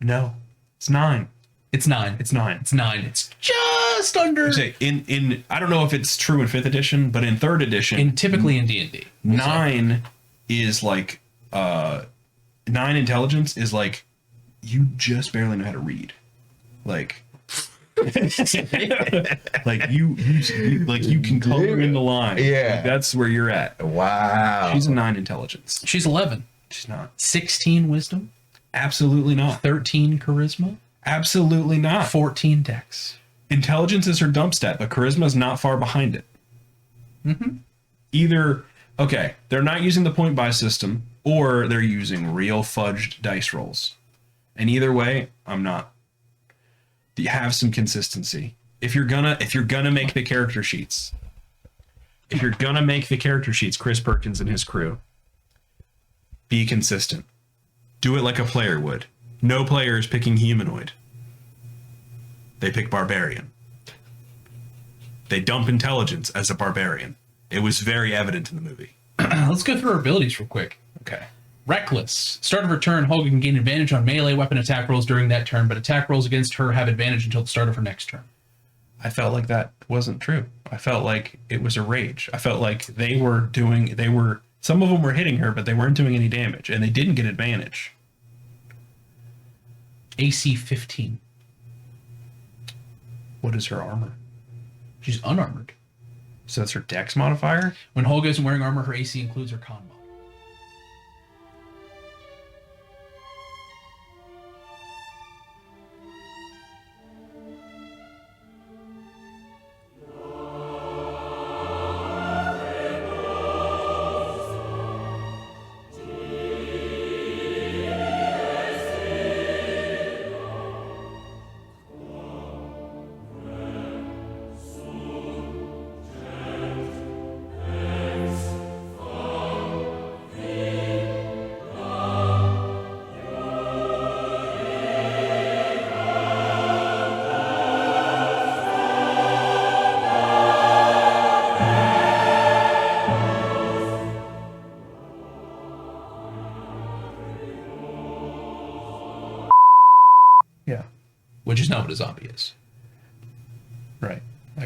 No. It's 9. It's 9. It's 9. It's 9. It's just under. Say in I don't know if it's true in 5th edition, but in 3rd edition, Typically in D&D. 9 is like 9 intelligence is like you just barely know how to read. Like like you can color in the line. Yeah. Like, that's where you're at. Wow. She's a 9 intelligence. She's 11. She's not. 16 wisdom. Absolutely not. 13 charisma. Absolutely not. 14 dex. Intelligence is her dump stat, but charisma is not far behind it. Either, okay, they're not using the point buy system, or they're using real fudged dice rolls. And either way, I'm not. You have some consistency. if you're gonna make the character sheets, Chris Perkins and his crew, be consistent. Do it like a player would. No player is picking humanoid. They pick barbarian. They dump intelligence as a barbarian. It was very evident in the movie. Let's go through her abilities real quick. Okay. Reckless. Start of her turn, Holga can gain advantage on melee weapon attack rolls during that turn, but attack rolls against her have advantage until the start of her next turn. I felt like that wasn't true. I felt like it was a rage. I felt like some of them were hitting her, but they weren't doing any damage, and they didn't get advantage. AC 15. What is her armor? She's unarmored. So that's her dex modifier? When Holga isn't wearing armor, her AC includes her con mod. Yeah. Which is not what a zombie is. Right.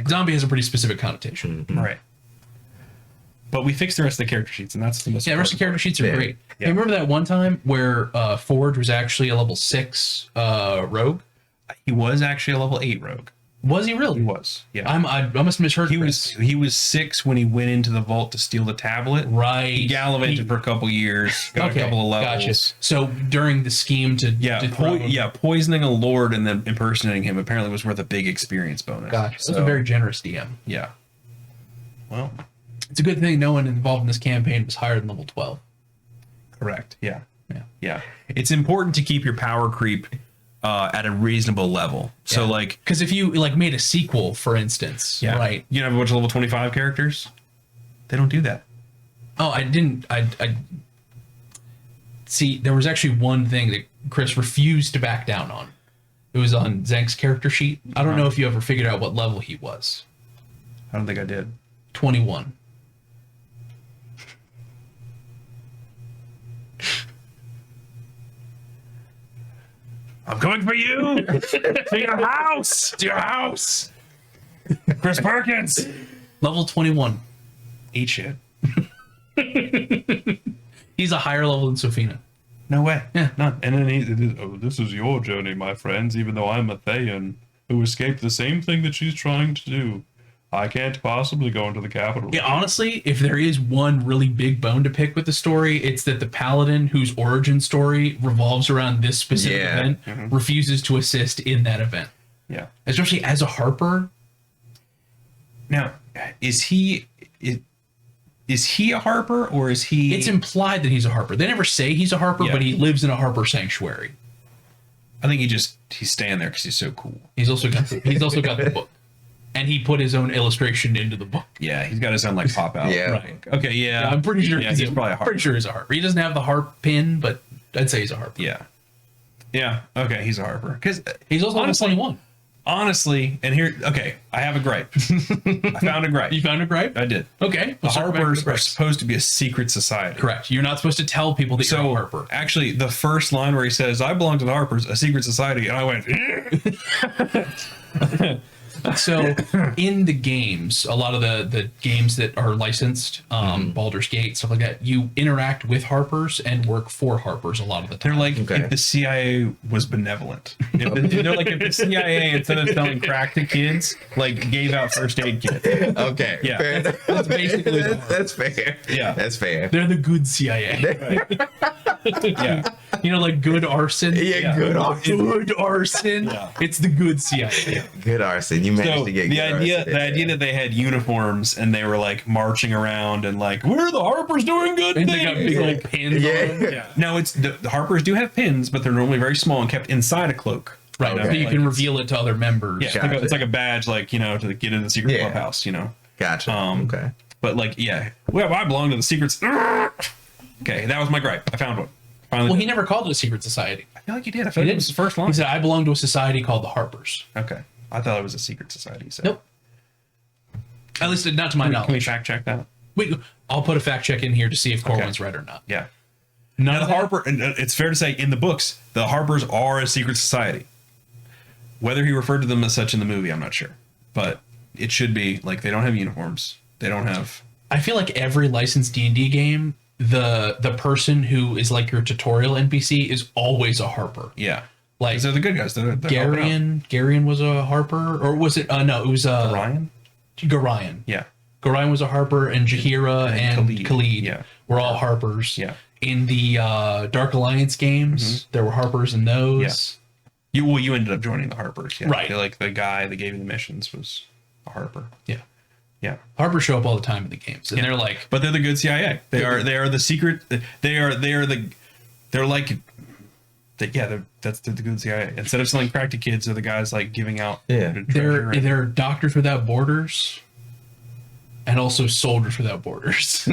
Zombie has a pretty specific connotation. Right. But we fixed the rest of the character sheets, and that's the most Yeah, the rest of the character sheets are Yeah. great. Yeah. Hey, remember that one time where Forge was actually a level 6 rogue? He was actually a level 8 rogue. Was he really? He was. Yeah. I must have misheard. He Chris. was 6 when he went into the vault to steal the tablet. Right. He gallivanted for a couple years, got a couple of levels. Gotcha. So during the scheme to dethrone- Poisoning a lord and then impersonating him apparently was worth a big experience bonus. Gotcha. That's So, a very generous DM. yeah. Well, It's a good thing no one involved in this campaign was higher than level 12. correct. Yeah. Yeah. Yeah. It's important to keep your power creep at a reasonable level. So Yeah. like, Because if you made a sequel, for instance, yeah, right? you know, have a bunch of level 25 characters. They don't do that. Oh, I didn't. I see. There was actually one thing that Chris refused to back down on. It was on Zank's character sheet. I don't know if you ever figured out what level he was. I don't think I did. 21. I'm coming for you to your house. To your house. Chris Perkins. Level 21. Eat shit. He's a higher level than Sophina. No way. Yeah. None. And then this is your journey, my friends, even though I'm a Thayan who escaped the same thing that she's trying to do. I can't possibly go into the capital. Yeah, honestly, if there is one really big bone to pick with the story, it's that the paladin whose origin story revolves around this specific event refuses to assist in that event. Yeah. Especially as a Harper. Now, is he a Harper or is he? It's implied that he's a Harper. They never say he's a Harper, Yeah. but he lives in a Harper sanctuary. I think he's staying there because he's so cool. He's also got the book. And he put his own illustration into the book. Yeah, he's got his own like pop out. Yeah. Right. Okay. Yeah. I'm pretty sure Yeah, he's probably a Harper. Pretty sure he's a Harper. He doesn't have the harp pin, but I'd say he's a Harper. Yeah. Yeah. Okay, he's a Harper because He's also honestly, 21. Honestly, and here, okay, I have a gripe. I found a gripe. You found a gripe? I did. Okay. The Let's circle back to Harpers the are gripes. supposed to be a secret society. Correct. You're not supposed to tell people that you're a Harper. Actually, the first line where he says, "I belong to the Harpers, a secret society," and I went, So in the games, a lot of the games that are licensed, Baldur's Gate, stuff like that, you interact with Harpers and work for Harpers a lot of the time. They're like Okay. if the CIA was benevolent. They're like if the CIA, instead of selling crack to kids, like gave out first aid kits. Okay. Yeah. Fair enough. That's basically the That's fair. Yeah. That's fair. They're the good CIA. Yeah. You know, like good arson. Yeah, good arson. Good arson. Yeah. It's the good CIA. Good arson. You managed So to get the good idea, arson. the idea that they had uniforms and they were like marching around and like, we're the Harpers doing good And things. they got big old pins on them. Yeah. Yeah. No, it's the Harpers do have pins, but they're normally very small and kept inside a cloak. Right. Okay. So you Like can it's- reveal it to other members. Yeah, it's like a badge, like, you know, to get into the secret Yeah. clubhouse, you know. Gotcha. Okay. But like, yeah, well, I belong to the secrets. Okay, that was my gripe. I found one. Finally, Well, he never called it a secret society. I feel like he did. I feel like it was the first line. He said, I belong to a society called the Harpers. Okay, I thought it was a secret society. So. Nope. At least not to my Can we knowledge. fact check that? Wait, I'll put a fact check in here to see if Corwin's right or not. Yeah. None Now, of the that- Harper, and it's fair to say in the books, the Harpers are a secret society. Whether he referred to them as such in the movie, I'm not sure. But it should be like they don't have uniforms. They don't have. I feel like every licensed D&D game, the person who is like your tutorial NPC is always a Harper. Yeah. Like 'Cause they're the good guys. They're helping Garion was a Harper, or was it? No, it was out. Ryan. Gorion. Yeah. Gorion was a Harper, and Jahira and Khalid Yeah. were all Harpers. Yeah. In the Dark Alliance games, there were Harpers in those. You ended up joining the Harpers. Yeah. Right. Like the guy that gave you the missions was a Harper. Yeah. Yeah. Harpers show up all the time in the games, and they're like, But they're the good CIA. They're the secret. They're like. That's the good CIA. Instead of selling crack to kids, they're the guys like giving out. Yeah. they're Doctors Without Borders, and also Soldiers Without Borders.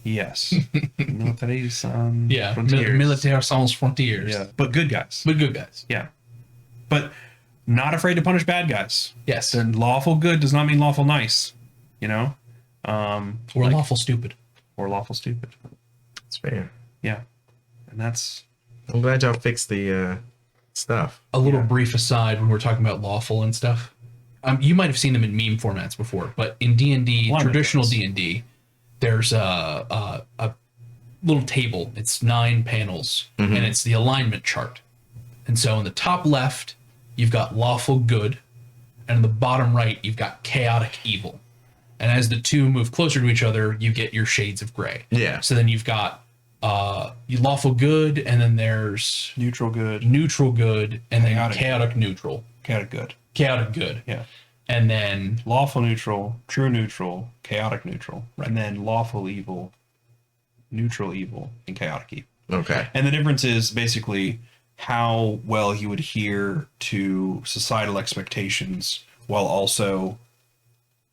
Yes. Militaires Yeah, frontières. Militaire Sans Frontières. Yeah, but good guys. But good guys. Yeah, but not afraid to punish bad guys. Yes. And lawful good does not mean lawful nice. You know, Or like- lawful stupid. or lawful stupid. It's fair. Yeah, and that's I'm glad y'all fixed the stuff. A little brief aside when we're talking about lawful and stuff. You might have seen them in meme formats before, but in D&D, Lot of traditional things. D&D, there's a little table. It's 9 panels, and it's the alignment chart. And so in the top left, you've got lawful good, and in the bottom right, you've got chaotic evil. And as the two move closer to each other, you get your shades of gray. Yeah. So then you've got lawful good, and then there's neutral good, neutral good, and then Chaotic. chaotic neutral. chaotic good. Chaotic good. Yeah, And then lawful neutral, true neutral, chaotic neutral, and then lawful evil, neutral evil, and chaotic evil. Okay. And the difference is basically how well you adhere to societal expectations while also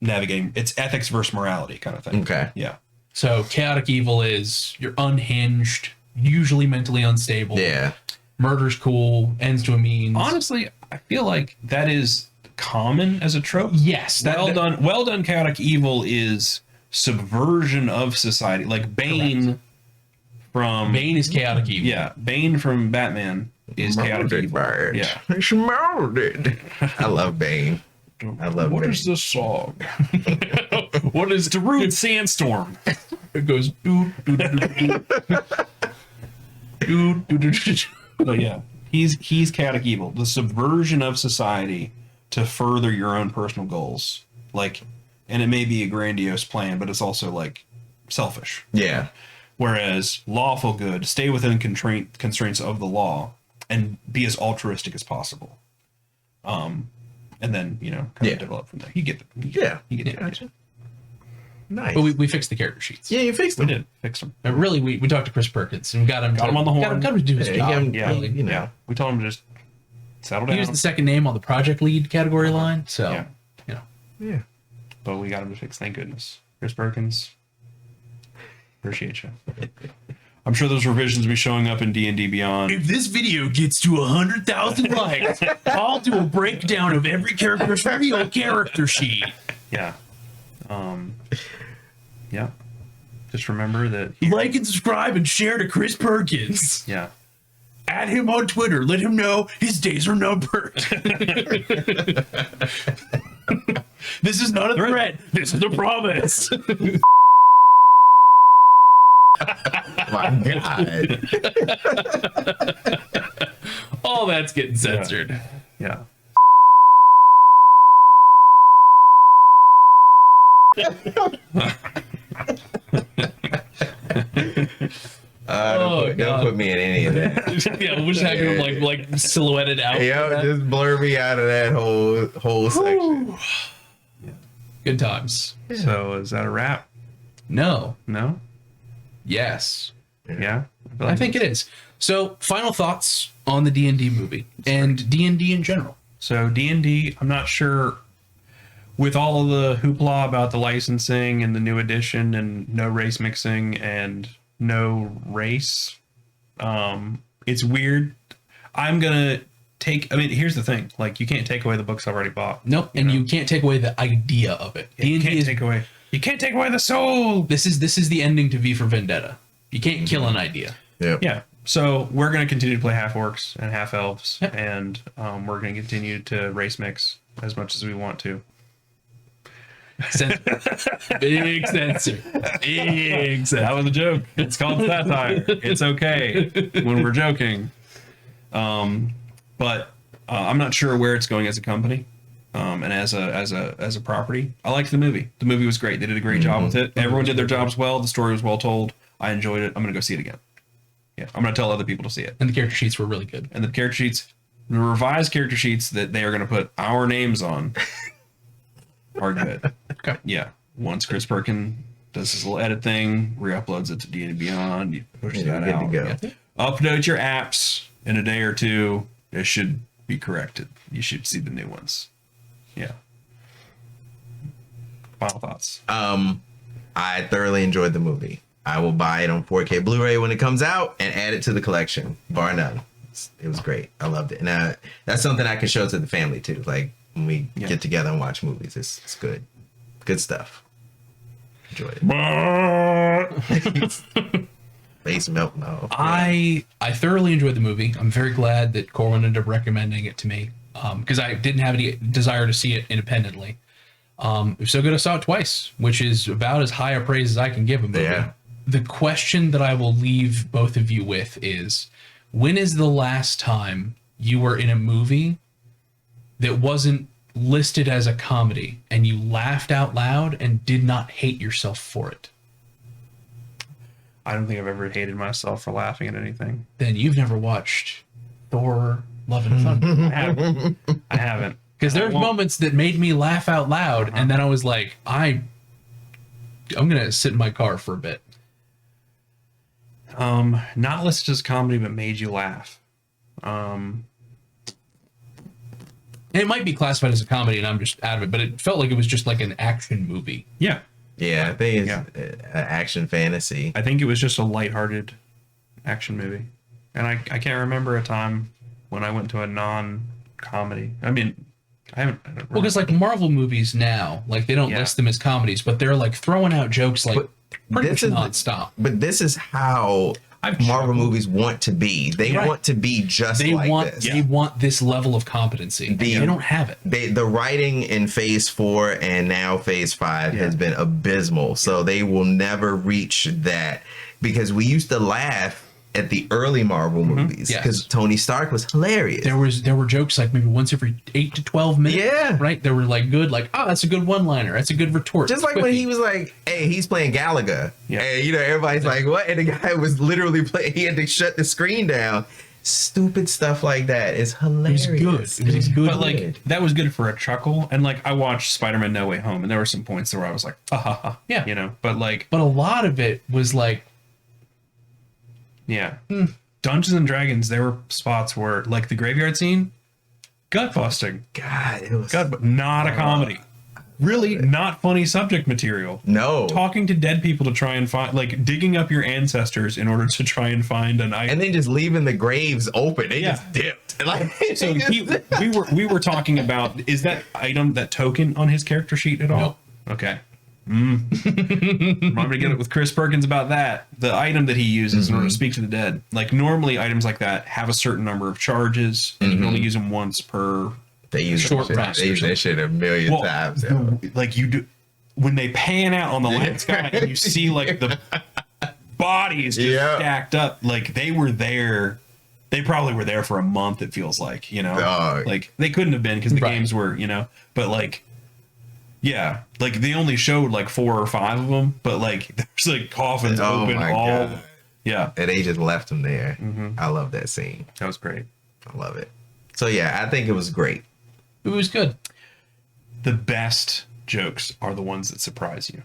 navigating. It's ethics versus morality kind of thing. Okay. Yeah. so chaotic evil is you're unhinged, usually mentally unstable. Yeah. Murder's cool, ends to a means. Honestly, I feel like that is common as a trope. Yes. Well done. Chaotic evil is subversion of society. Like Bane from Bane is chaotic evil. Yeah, Bane from Batman is chaotic Molded evil. bird. Yeah. It's molded. I love Bane. I love What Bane. is this song? What is Darude Sandstorm? It goes doo doo doo doo doo doo doo doo. So yeah, he's chaotic evil, the subversion of society to further your own personal goals. Like, and it may be a grandiose plan, but it's also like selfish. Yeah. Whereas lawful good, stay within constraints of the law and be as altruistic as possible. And then kind of develop from there. You get the you get the idea. Nice. But we fixed the character sheets. Yeah, you fixed We them. did fix them. And really, we talked to Chris Perkins and we got him on the horn. Got him to do his Yeah, job. give him- Yeah, really. you know. yeah. We told him to just settle He down. was the second name on the project lead category line. So, Yeah. Yeah. But we got him to fix. Thank goodness, Chris Perkins. Appreciate you. I'm sure those revisions will be showing up in D&D Beyond. if this video gets to 100,000 likes, I'll do a breakdown of every character's real character sheet. Yeah. Yeah. Just remember that. Like and subscribe and share to Chris Perkins. Yeah. Add him on Twitter. Let him know his days are numbered. This is not a threat. This is a promise. My God. All that's getting censored. Yeah. Don't God. put me in any of that. Yeah, we'll just have him like silhouetted out. Yo, just blur me out of that whole section. Good times. So is that a wrap? No. No? Yes. Yeah? I think it is. So, final thoughts on the D&D movie and D&D in general. So D&D, I'm not sure, with all of the hoopla about the licensing and the new edition and no race mixing and no race, it's weird. I'm gonna take. I mean, here's the thing: like, you can't take away the books I've already bought. Nope, and you can't take away the idea of it. You can't take away. You can't take away the soul. This is the ending to V for Vendetta. You can't kill an idea. Yeah. Yeah. So we're going to continue to play half orcs and half elves, and we're going to continue to race mix as much as we want to. Censor. Big censor. Big censor. That was a joke. It's called satire. It's okay when we're joking. But I'm not sure where it's going as a company, and as a property. I liked the movie. The movie was great. They did a great job with it. Everyone did their jobs well. The story was well told. I enjoyed it. I'm going to go see it again. Yeah, I'm going to tell other people to see it. And the character sheets were really good. And the character sheets, the revised character sheets that they are going to put our names on are good. Okay. Yeah. Once Chris Perkin does his little edit thing, re-uploads it to D&D Beyond, you push that good out. to go. Yeah. Upload your apps in a day or two. It should be corrected. You should see the new ones. Yeah. Final thoughts. I thoroughly enjoyed the movie. I will buy it on 4K Blu-ray when it comes out and add it to the collection, bar none. It was great. I loved it. And that's something I can show to the family too. Like, when we get together and watch movies, it's good. Good stuff. Enjoy it. Face melt now. I thoroughly enjoyed the movie. I'm very glad that Corwin ended up recommending it to me, because I didn't have any desire to see it independently. It was so good I saw it twice, which is about as high a praise as I can give a movie. Yeah. The question that I will leave both of you with is, when is the last time you were in a movie that wasn't listed as a comedy and you laughed out loud and did not hate yourself for it? I don't think I've ever hated myself for laughing at anything. Then you've never watched Thor: Love and Thunder. I haven't. Because there's moments that made me laugh out loud, and then I was like, I'm gonna sit in my car for a bit. Not listed as comedy, but made you laugh. And it might be classified as a comedy, and I'm just out of it. But it felt like it was just like an action movie. Yeah. Yeah, I think it's an action fantasy. I think it was just a lighthearted action movie. And I can't remember a time when I went to a non-comedy. I mean, I don't Well, because like Marvel movies now, like they don't list them as comedies, but they're like throwing out jokes like pretty much nonstop. But this is how Marvel movies want to be. They want to be just like this. They want this level of competency. They don't have it. The writing in Phase 4 and now Phase 5 has been abysmal. So they will never reach that, because we used to laugh at the early Marvel movies because Tony Stark was hilarious. There were jokes like maybe once every 8 to 12 minutes. Yeah. Right? They were like good, like, oh, that's a good one-liner. That's a good retort. Just like when he was like, hey, he's playing Galaga. Yeah. And, you know, everybody's like, what? And the guy was literally playing, he had to shut the screen down. Stupid stuff like that is hilarious. It was good. It was good. But like, that was good for a chuckle. And like, I watched Spider-Man No Way Home, and there were some points where I was like, ha ha ha. Yeah. You know, but like. But a lot of it was like, yeah. Dungeons and Dragons, there were spots where, like the graveyard scene, gut busting. God, it was not a comedy. Really not funny subject material. No. Talking to dead people to try and find, like digging up your ancestors in order to try and find an item. And then just leaving the graves open. They just dipped. Like, so we were talking about, is that item, that token on his character sheet at all? Nope. Okay. I'm going to get it with Chris Perkins about that. The item that he uses in order to speak to the dead. Like, normally items like that have a certain number of charges, and you can only use them once per they use short rest. They use that shit a million times. Like, you do, when they pan out on the last guy and you see like the bodies just stacked up, like they were there. They probably were there for a month, it feels like, you know? Like, they couldn't have been because the games were, you know, but like, yeah, like they only showed like 4 or 5 of them, but like there's like coffins open all. God. Yeah, and they just left them there. I love that scene. That was great. I love it. So yeah, I think it was great. It was good. The best jokes are the ones that surprise you.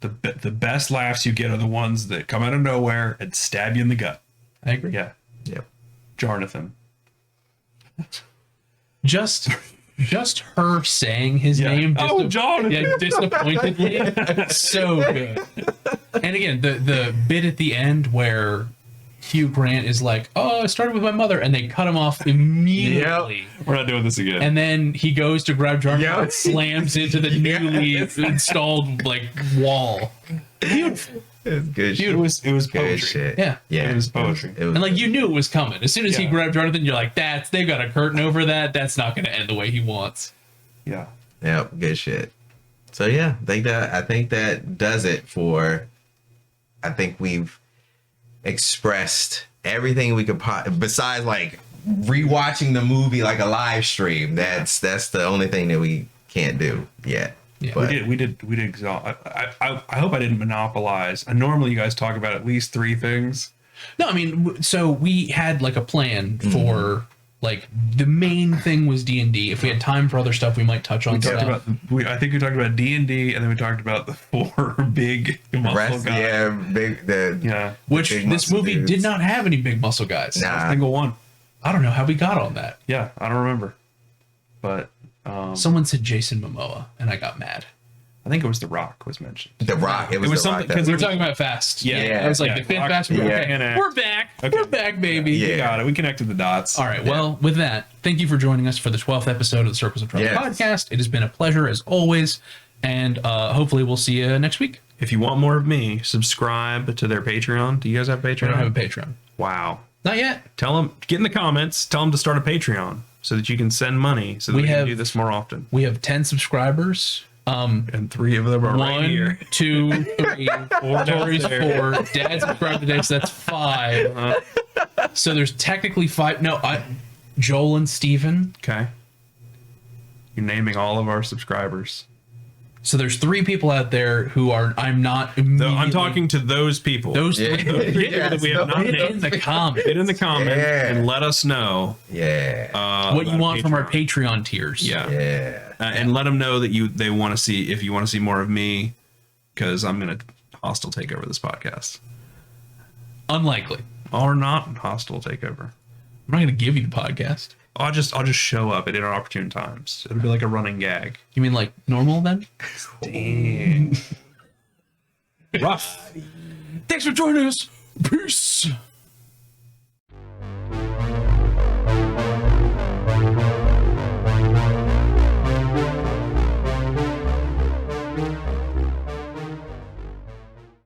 The best laughs you get are the ones that come out of nowhere and stab you in the gut. I agree. Yeah. Yep. Jonathan. Just her saying his name. Jonathan. Yeah, disappointedly. So good. And again, the bit at the end where Hugh Grant is like, "Oh, I started with my mother," and they cut him off immediately. We're not doing this again. And then he goes to grab Jonathan and slams into the newly installed wall. Beautiful. It's good shit. It was Good poetry. shit. Yeah. Yeah. It was poetry. It was And you knew it was coming. As soon as he Yeah. grabbed Jonathan, you're like, they've got a curtain over that. That's not going to end the way he wants. Yeah. Yep, good shit. So yeah, I think that does it for. I think we've expressed everything we could besides rewatching the movie like a live stream. That's the only thing that we can't do yet. Yeah. But We did exhaust. I hope I didn't monopolize. And normally you guys talk about at least 3 things. No, I mean, so we had a plan for the main thing was D&D. If we had time for other stuff, we might touch on We talked stuff. about. I think we talked about D&D, and then we talked about the 4 big muscle guys. yeah, big Which big this muscle movie dudes. did not have any big muscle guys. Nah. Single one. I don't know how we got on that. Yeah, I don't remember, but Someone said Jason Momoa, and I got mad. I think it was The Rock was mentioned. The Rock. It was, was The something- Rock. 'cause We were talking about Fast. Yeah. I was like, Yeah. the Fifth Rock- Fast. yeah. Okay. Yeah. We're back. Okay. We're back, baby. Yeah. We got it. We connected the dots. All right. Well, with that, thank you for joining us for the 12th episode of the Circles of Trust Yes. podcast. It has been a pleasure as always, and hopefully we'll see you next week. If you want more of me, subscribe to their Patreon. Do you guys have I Patreon? don't have a Patreon. Wow. Not yet. Tell them, get in the comments, tell them to start a Patreon so that you can send money so that we have- can do this more often. We have 10 subscribers. And 3 of them are right 1, here. 2, 3, 4. Tori's 4. Dad subscribed today, so that's 5. So there's technically 5. No, Joel and Steven. Okay. You're naming all of our subscribers. So there's 3 people out there who I'm not Though immediately... I'm talking to those people. Those Yeah. 3 Yes, that we have not Put it named. in the comments. Get in the comments Yeah. and let us know Yeah. What you about want from our Patreon. Patreon tiers. Yeah. Yeah. And let them know that they want to see, if you want to see more of me, because I'm going to hostile take over this podcast. Unlikely. Or not hostile takeover. I'm not going to give you the podcast. I'll just show up at inopportune times. It'll be like a running gag. You mean normal then? Dang. Rough. Thanks for joining us. Peace.